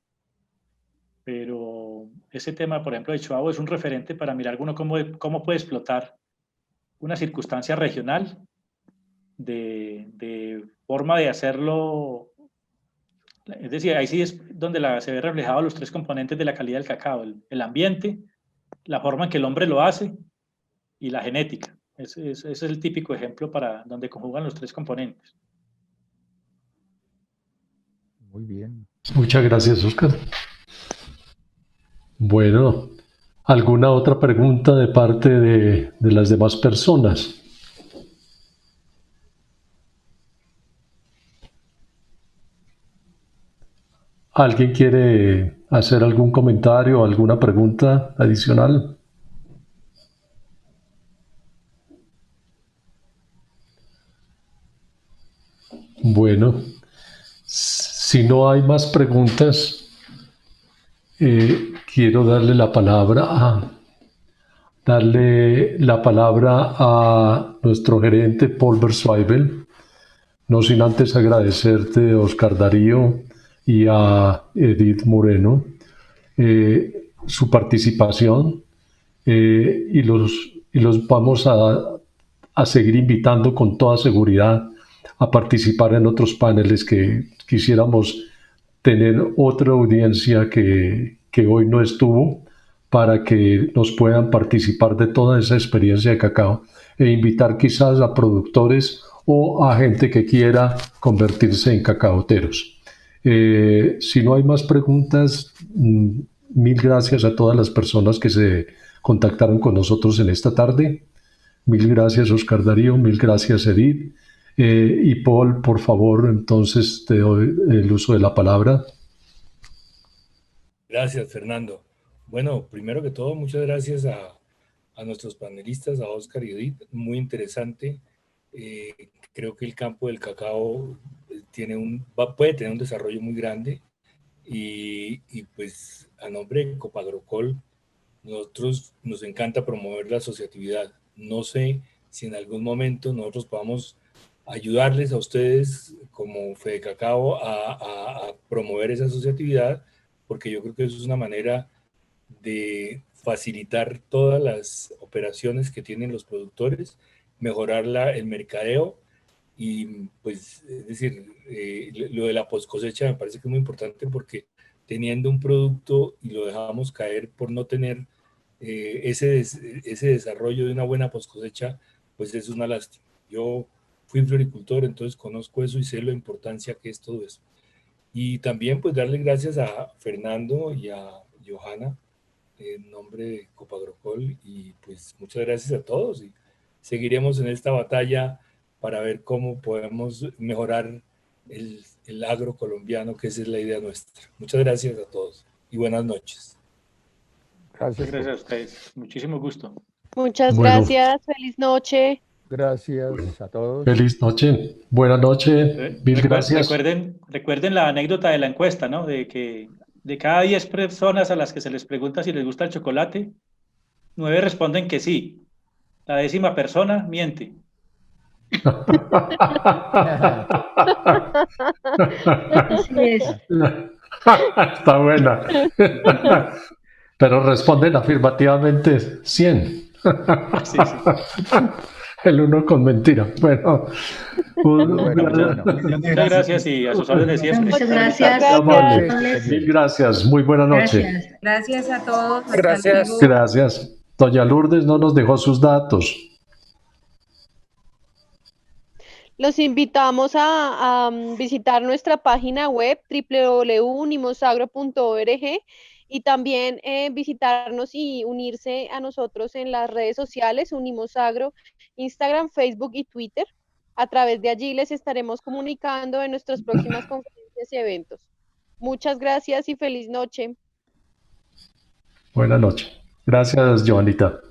ese tema, por ejemplo, de Chuao es un referente para mirar uno cómo puede explotar una circunstancia regional de forma de hacerlo Es decir, ahí sí es donde se ve reflejado los tres componentes de la calidad del cacao: el ambiente, la forma en que el hombre lo hace y la genética. Ese es el típico ejemplo para donde conjugan los tres componentes. Muy bien. Muchas gracias, Oscar. Bueno, ¿alguna otra pregunta de parte de las demás personas? ¿Alguien quiere hacer algún comentario o alguna pregunta adicional? Bueno, si no hay más preguntas, quiero darle la palabra a nuestro gerente Paul Versweibel, no sin antes agradecerte, Oscar Darío, y a Edith Moreno su participación, y los vamos a seguir invitando con toda seguridad a participar en otros paneles que quisiéramos tener otra audiencia que hoy no estuvo, para que nos puedan participar de toda esa experiencia de cacao e invitar quizás a productores o a gente que quiera convertirse en cacaoteros. Si no hay más preguntas, mil gracias a todas las personas que se contactaron con nosotros en esta tarde. Mil gracias, Oscar Darío, mil gracias, Edith. Y Paul, por favor, entonces te doy el uso de la palabra. Gracias, Fernando. Bueno, primero que todo, muchas gracias a nuestros panelistas, a Oscar y Edith. Muy interesante. Creo que el campo del cacao puede tener un desarrollo muy grande y pues a nombre de Copagrocol, nosotros nos encanta promover la asociatividad. No sé si en algún momento nosotros podamos ayudarles a ustedes como FedeCacao a promover esa asociatividad, porque yo creo que eso es una manera de facilitar todas las operaciones que tienen los productores, mejorar el mercadeo y pues, es decir, lo de la post-cosecha me parece que es muy importante, porque teniendo un producto y lo dejamos caer por no tener ese desarrollo de una buena post-cosecha, pues es una lástima. Yo fui floricultor, entonces conozco eso y sé la importancia que es todo eso. Y también pues darle gracias a Fernando y a Johanna en nombre de Copagrocol, y pues muchas gracias a todos, y seguiremos en esta batalla para ver cómo podemos mejorar el agro colombiano, que esa es la idea nuestra. Muchas gracias a todos y buenas noches. Gracias a ustedes. Muchísimo gusto. Muchas gracias. Feliz noche. Gracias a todos. Feliz noche. Buenas noches. Mil gracias. Recuerden la anécdota de la encuesta, ¿no? De que de cada 10 personas a las que se les pregunta si les gusta el chocolate, 9 responden que sí. La 10ª persona miente. Así es. Está buena. Pero responden afirmativamente 100. Sí. El uno con mentira. Bueno. Muchas gracias y a sus órdenes siempre. Muchas gracias. Mil gracias. Muy buena noche. Gracias a todos. Gracias. Doña Lourdes no nos dejó sus datos. Los invitamos a visitar nuestra página web www.unimosagro.org, y también visitarnos y unirse a nosotros en las redes sociales Unimosagro, Instagram, Facebook y Twitter. A través de allí les estaremos comunicando en nuestras próximas conferencias y eventos. Muchas gracias y feliz noche. Buenas noches. Gracias, Joanita.